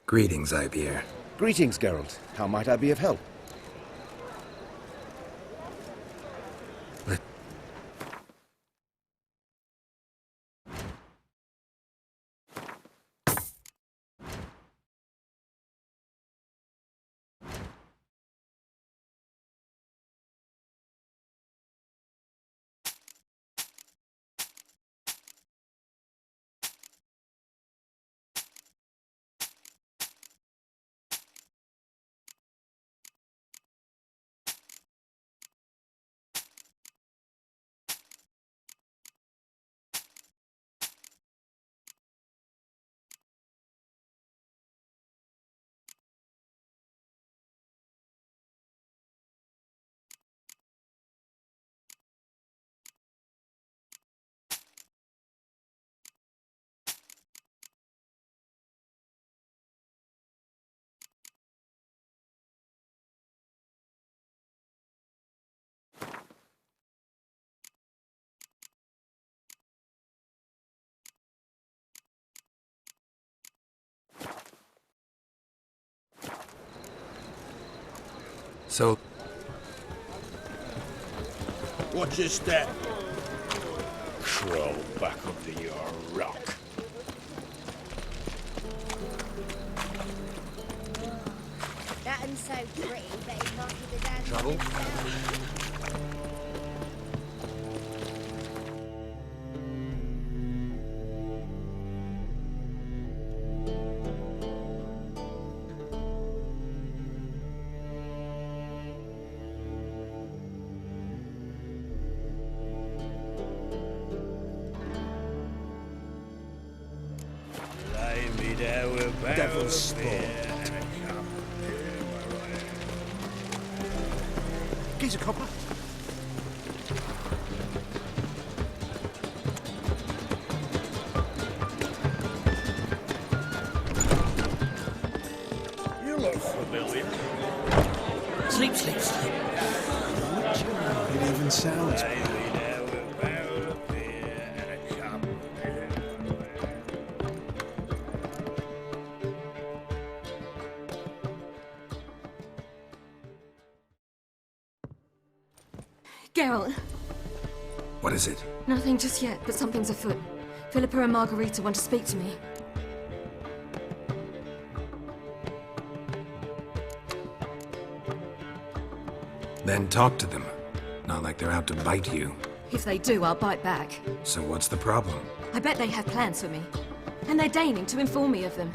Greetings, Ibeer. Greetings, Geralt. How might I be of help? So, Watch your step. Crawl back under your rock. That one's so pretty, but it might be the dad. Trouble? Lay me there with Devil's spawn. Geezer copper. You look familiar. Sleep, sleep, sleep. It even sounds. Lay me there with a barrel of beer and a cup of beer. Geralt, what is it? nothing just yet, but something's afoot. Philippa and Margarita want to speak to me. Then talk to them. Not like they're out to bite you. If they do, I'll bite back. So what's the problem? I bet they have plans for me. And they're deigning to inform me of them.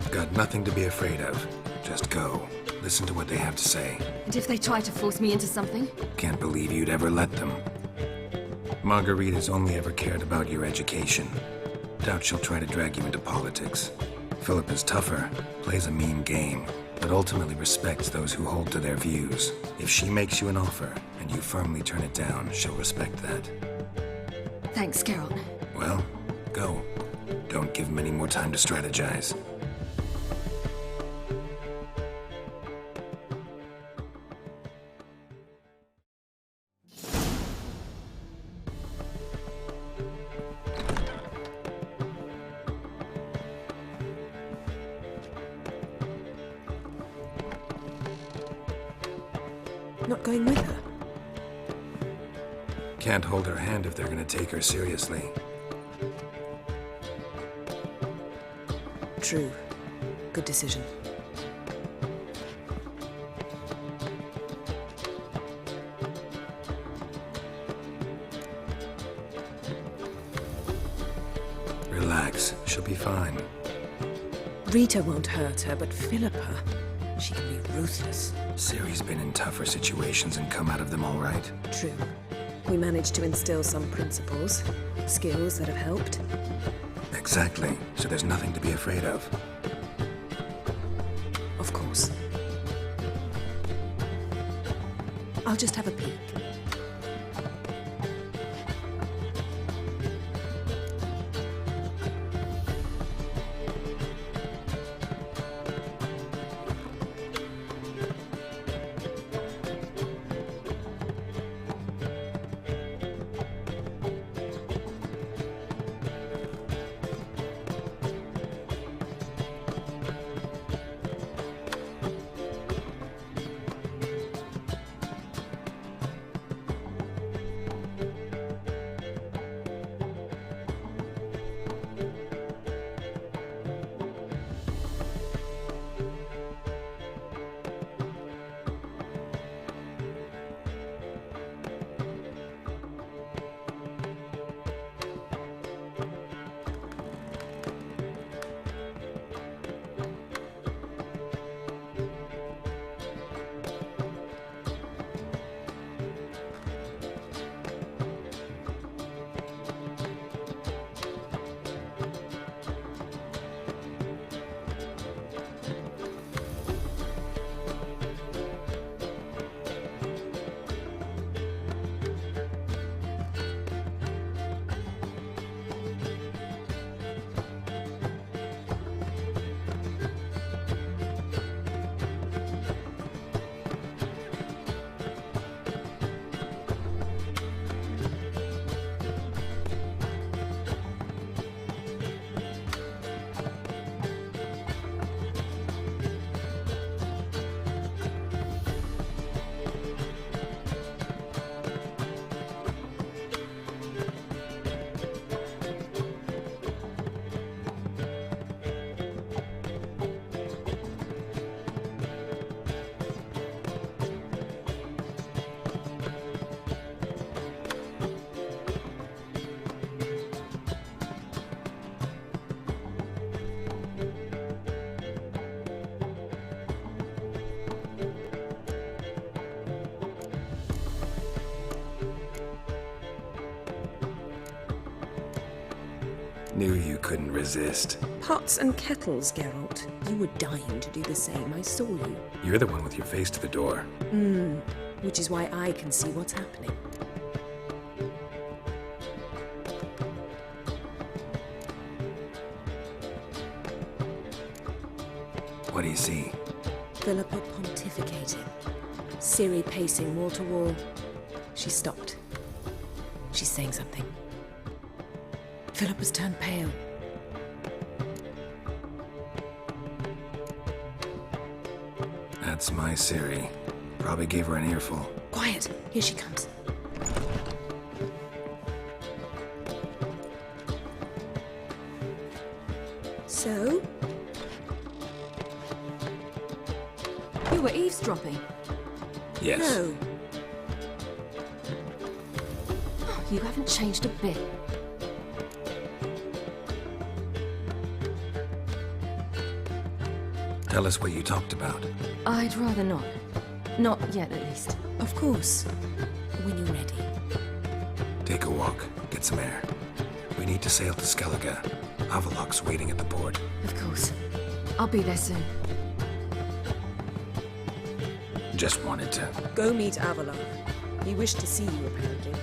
You've got nothing to be afraid of. Just go. Listen to what they have to say. And if they try to force me into something? Can't believe you'd ever let them. Marguerite's only ever cared about your education. Doubt she'll try to drag you into politics. Philip is tougher, plays a mean game, but ultimately respects those who hold to their views. If she makes you an offer, and you firmly turn it down, she'll respect that. Thanks, Geralt. Well, go. Don't give him any more time to strategize. Not going with her? Can't hold her hand if they're gonna take her seriously. True. Good decision. Relax. She'll be fine. Rita won't hurt her, but Philippa, she can be ruthless. Ciri's been in tougher situations and come out of them all right. True. We managed to instill some principles, skills that have helped. Exactly. So there's nothing to be afraid of. Of course. I'll just have a peek. Knew you couldn't resist. Pots and kettles, Geralt. You were dying to do the same. I saw you. You're the one with your face to the door. Which is why I can see what's happening. What do you see? Philippa pontificating. Ciri pacing wall to wall. She stopped. She's saying something. Philippa's turned pale. That's my Ciri. Probably gave her an earful. Quiet! Here she comes. So? You were eavesdropping? Yes. No. Oh, you haven't changed a bit. Tell us what you talked about. I'd rather not. Not yet, at least. Of course. When you're ready. Take a walk. Get some air. We need to sail to Skellige. Havelok's waiting at the port. Of course. I'll be there soon. Just wanted to... Go meet Avalok. He wished to see you, apparently.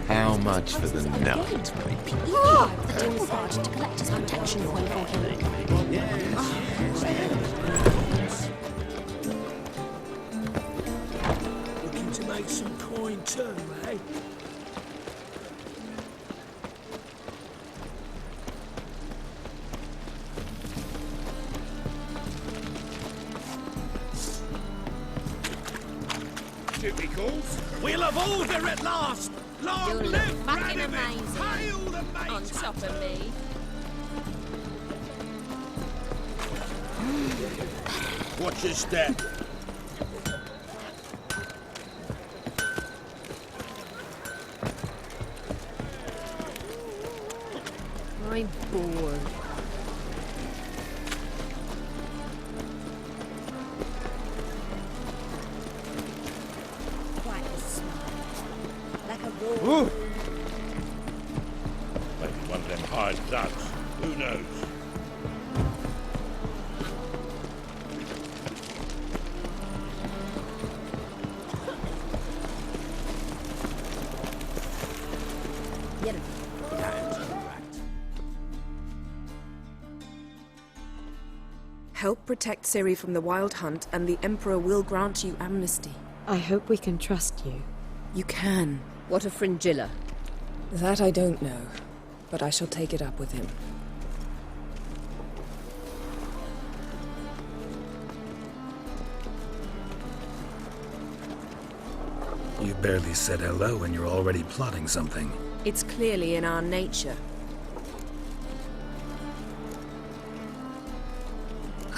How much for the night? The Dim Sarge to collect his protection coin for him. Looking to make some coin too, eh? Typicals. We'll have order at last. Long You'll live look fucking Radovid! amazing. Hail the mate! On top of me. Watch your step. I'm bored. Quite a smile. Like a roar. Maybe one of them hired thugs. Who knows? Help protect Ciri from the Wild Hunt, and the Emperor will grant you amnesty. I hope we can trust you. You can. What of Fringilla? That I don't know, but I shall take it up with him. You barely said hello and you're already plotting something. It's clearly in our nature.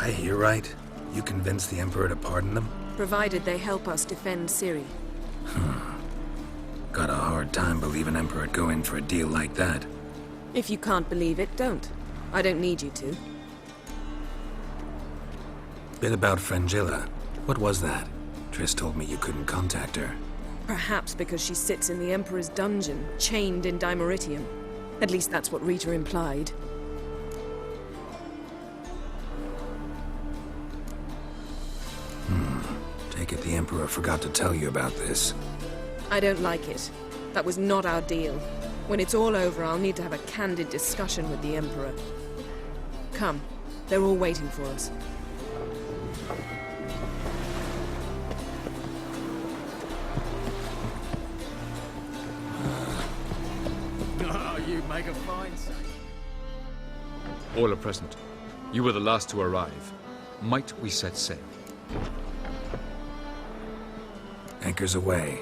I hear right? You convinced the Emperor to pardon them? Provided they help us defend Ciri. Got a hard time believing Emperor'd go in for a deal like that. If you can't believe it, don't. I don't need you to. Bit about Fringilla. What was that? Triss told me you couldn't contact her. Perhaps because she sits in the Emperor's dungeon, chained in Dimeritium. At least that's what Rita implied. Take it the Emperor forgot to tell you about this. I don't like it. That was not our deal. When it's all over, I'll need to have a candid discussion with the Emperor. Come, they're all waiting for us. Oh, you make a fine sight. All are present. You were the last to arrive. Might we set sail? Anchors away.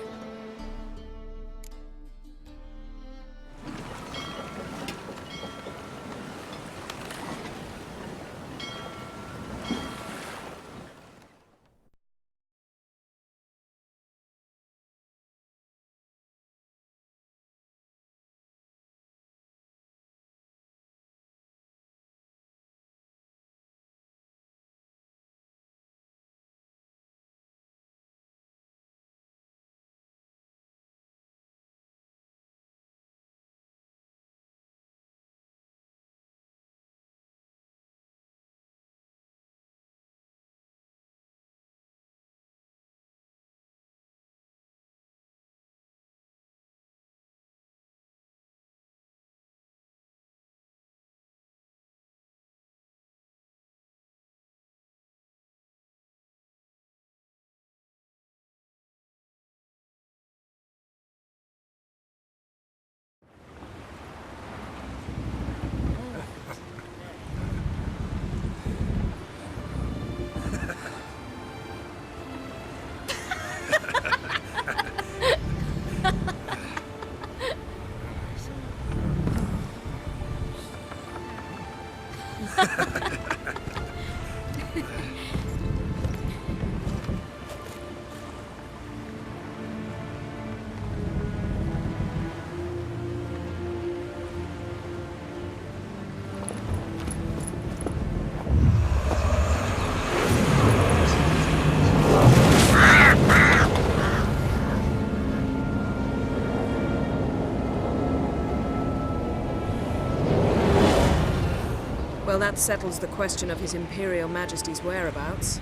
Well, that settles the question of His Imperial Majesty's whereabouts.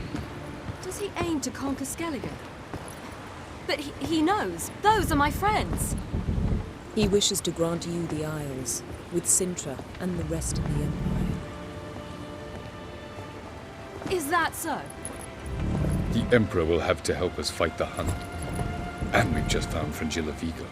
Does he aim to conquer Skellige? But he knows. Those are my friends. He wishes to grant you the Isles, with Sintra and the rest of the Empire. Is that so? The Emperor will have to help us fight the Hunt. And we've just found Fringilla Vigo.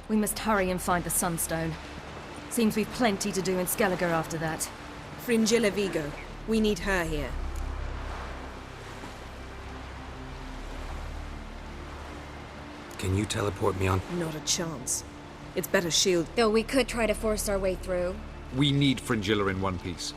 We must hurry and find the Sunstone. Seems we've plenty to do in Skellige after that. Fringilla Vigo. We need her here. Can you teleport me on? Not a chance. It's better shield. Though we could try to force our way through. We need Fringilla in one piece.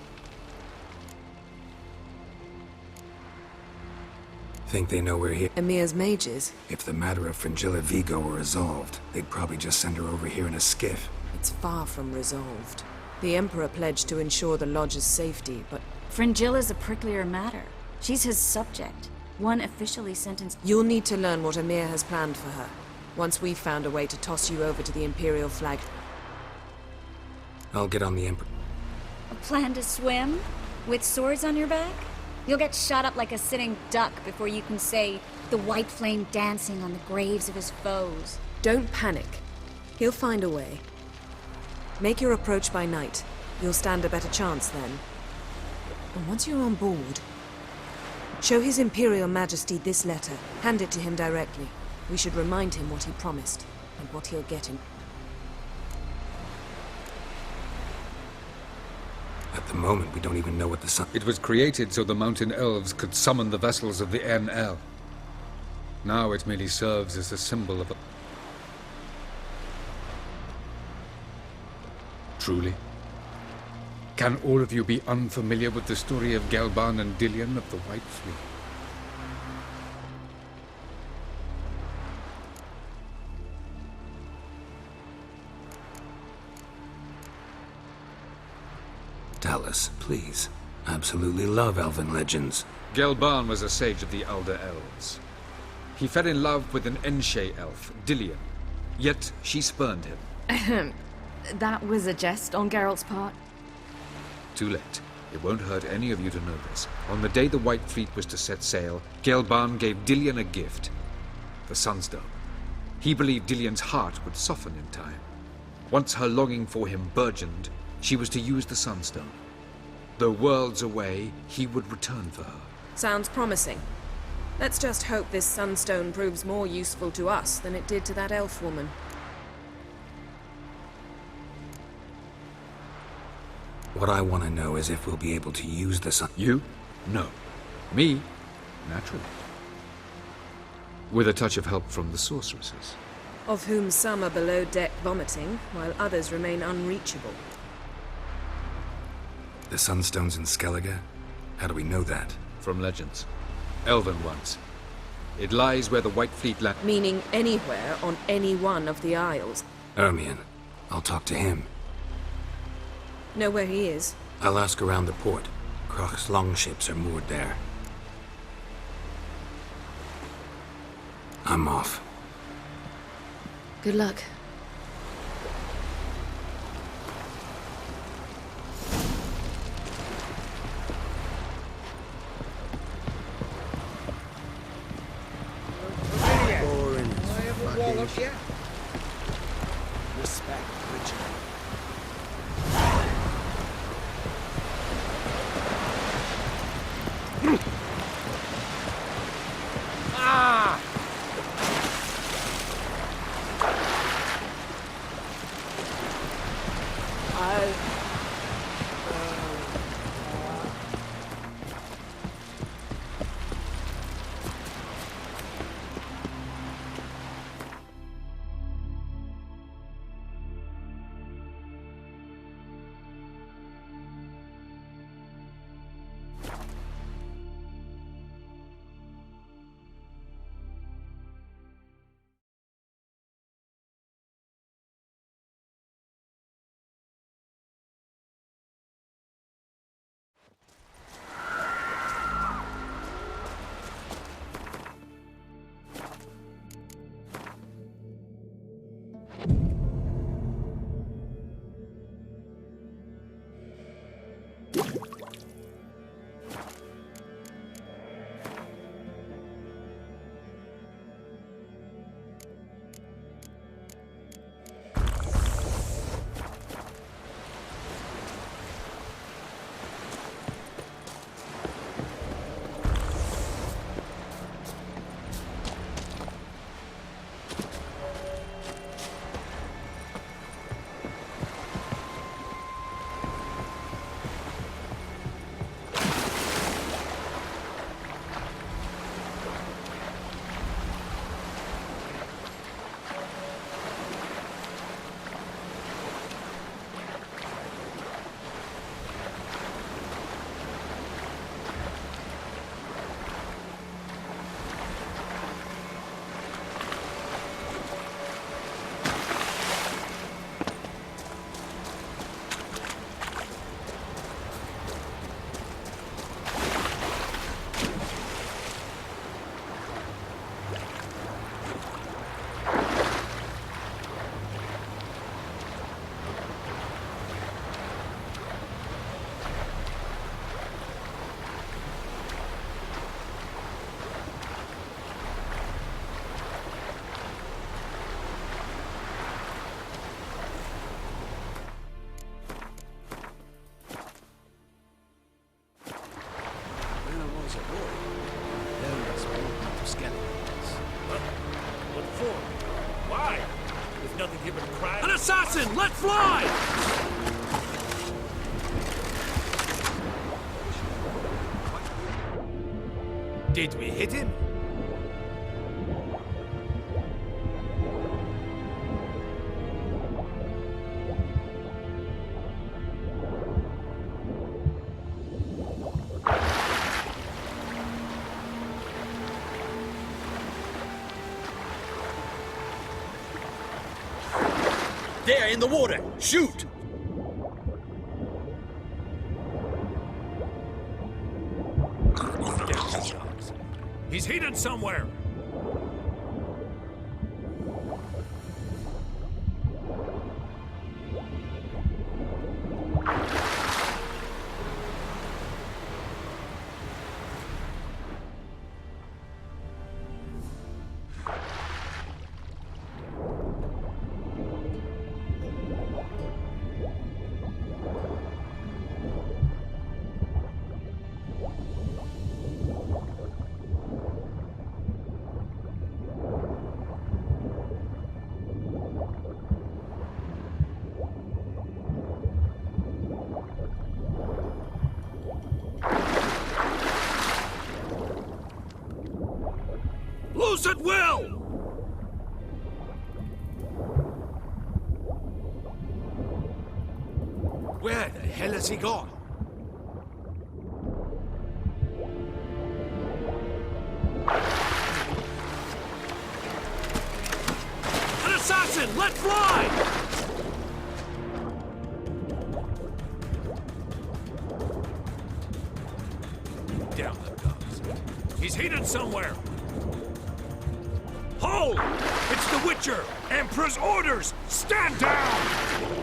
Think they know we're here? Emir's mages? If the matter of Fringilla Vigo were resolved, they'd probably just send her over here in a skiff. It's far from resolved. The Emperor pledged to ensure the Lodge's safety, but... Fringilla's a pricklier matter. She's his subject. One officially sentenced... You'll need to learn what Emir has planned for her. Once we've found a way to toss you over to the Imperial flag. I'll get on the Emperor. A plan to swim? With swords on your back? You'll get shot up like a sitting duck before you can say the white flame dancing on the graves of his foes. Don't panic. He'll find a way. Make your approach by night. You'll stand a better chance then. And once you're on board, show His Imperial Majesty this letter. Hand it to him directly. We should remind him what he promised, and what he'll get in. At the moment, we don't even know what the sun... It was created so the mountain elves could summon the vessels of the NL. Now it merely serves as a symbol of a... Truly? Can all of you be unfamiliar with the story of Gelban and Dillion of the White Fleet? Tell us, please. I absolutely love elven legends. Gelban was a sage of the Elder Elves. He fell in love with an Enshe elf, Dillion. Yet she spurned him. That was a jest on Geralt's part. Too late. It won't hurt any of you to know this. On the day the White Fleet was to set sail, Gelban gave Dillion a gift. The Sunstone. He believed Dillion's heart would soften in time. Once her longing for him burgeoned, she was to use the Sunstone. Though worlds away, he would return for her. Sounds promising. Let's just hope this Sunstone proves more useful to us than it did to that elf woman. What I want to know is if we'll be able to use the sun... You? No. Me? Naturally. With a touch of help from the sorceresses. Of whom some are below deck vomiting, while others remain unreachable. The Sunstone's in Skellige? How do we know that? From legends. Elven ones. It lies where the White Fleet Meaning anywhere on any one of the Isles. Ermion. I'll talk to him. Know where he is? I'll ask around the port. Krach's longships are moored there. I'm off. Good luck. Respect, Richard. What for? Why? There's nothing here but a crime. An assassin! Let fly! Did we hit him? There, in the water! Shoot! He's hidden somewhere! Loose at will! Where the hell has he gone? An assassin! Let fly! Down the guns. He's hidden somewhere! Hold! It's the Witcher! Emperor's orders! Stand down!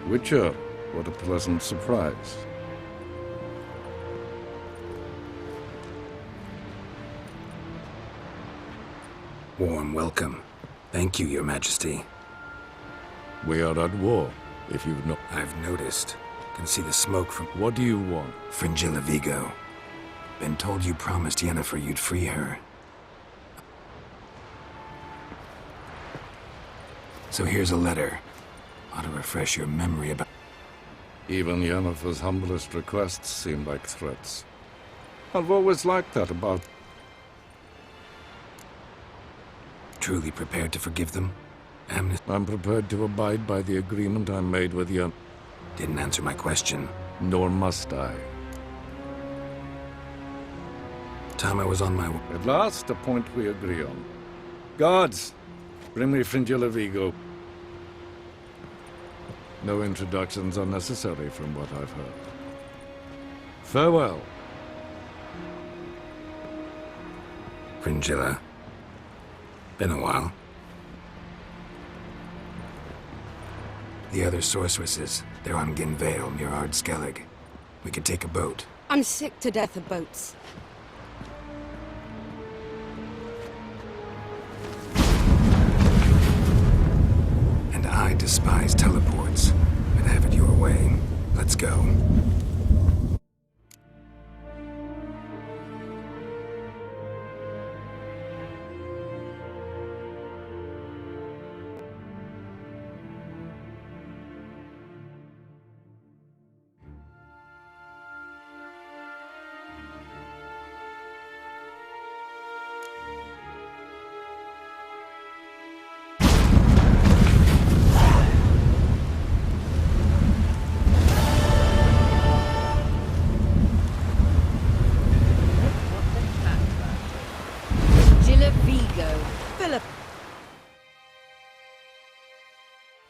Witcher, what a pleasant surprise. Warm welcome. Thank you, Your Majesty. We are at war, if you've not... I've noticed. Can see the smoke from... What do you want? Fringilla Vigo. Been told you promised Yennefer you'd free her. So here's a letter. Ought to refresh your memory about... Even Yennefer's humblest requests seem like threats. I've always liked that about... Truly prepared to forgive them? I'm prepared to abide by the agreement I made with Yen... Didn't answer my question. Nor must I. Time I was on my way. At last, a point we agree on. Guards, bring me Fringilla Vigo. No introductions are necessary from what I've heard. Farewell. Fringilla. Been a while. The other sorceresses, they're on Ginvale near Ard-Skellig. We could take a boat. I'm sick to death of boats. And I despise teleports. But have it your way. Let's go.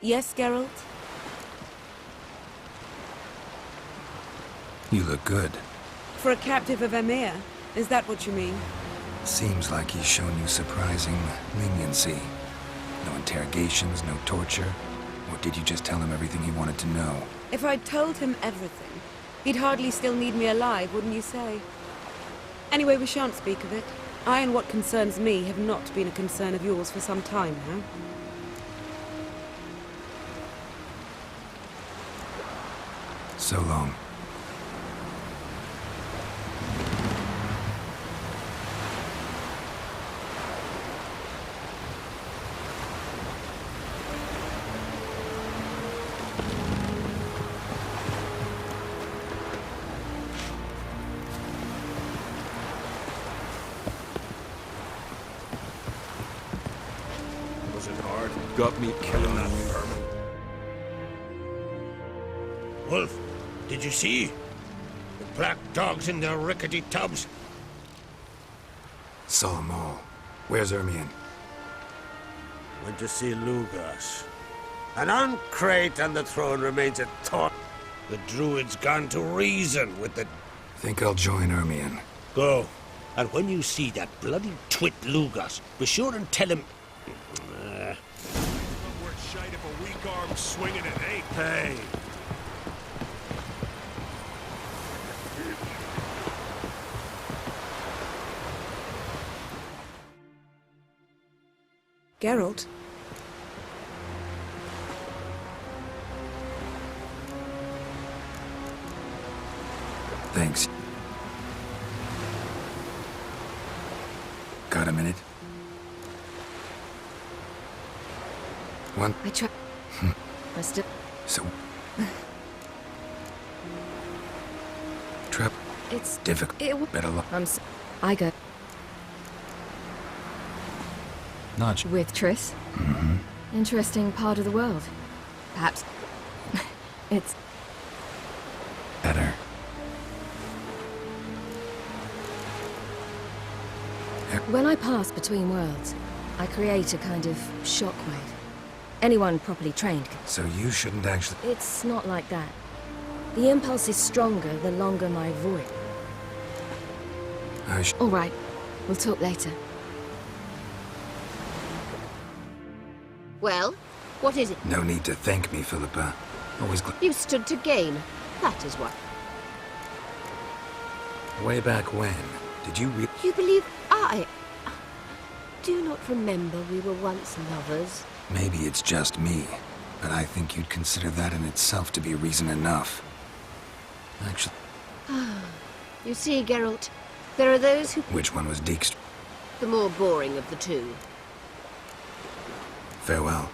Yes, Geralt? You look good. For a captive of Emir? Is that what you mean? Seems like he's shown you surprising leniency. No interrogations, no torture. Or did you just tell him everything he wanted to know? If I'd told him everything, he'd hardly still need me alive, wouldn't you say? Anyway, we shan't speak of it. I and what concerns me have not been a concern of yours for some time now. So long. Was it hard? Got me killing that vermin. Wolf, did you see? The black dogs in their rickety tubs? Saw them all. Where's Ermion? Went to see Lugas. An uncrate on the throne remains a thought. The druid's gone to reason with the... Think I'll join Ermion. Go. And when you see that bloody twit Lugas, be sure and tell him... Worth shite if a weak arm swinging it ain't. Hey. Geralt? Thanks. Got a minute? One? I try. I still. So... Trap? It's difficult. Better luck. I go. Notch. With Triss? Mm-hmm. Interesting part of the world. Perhaps. It's. Better. When I pass between worlds, I create a kind of shockwave. Anyone properly trained can. So you shouldn't actually... It's not like that. The impulse is stronger the longer my void. All right. We'll talk later. Well, what is it? No need to thank me, Philippa. Always glad... You stood to gain. That is what. Way back when, did you You believe I... Do you not remember we were once lovers? Maybe it's just me, but I think you'd consider that in itself to be reason enough. Actually... You see, Geralt, there are those who... Which one was Dijkstra? The more boring of the two. Farewell.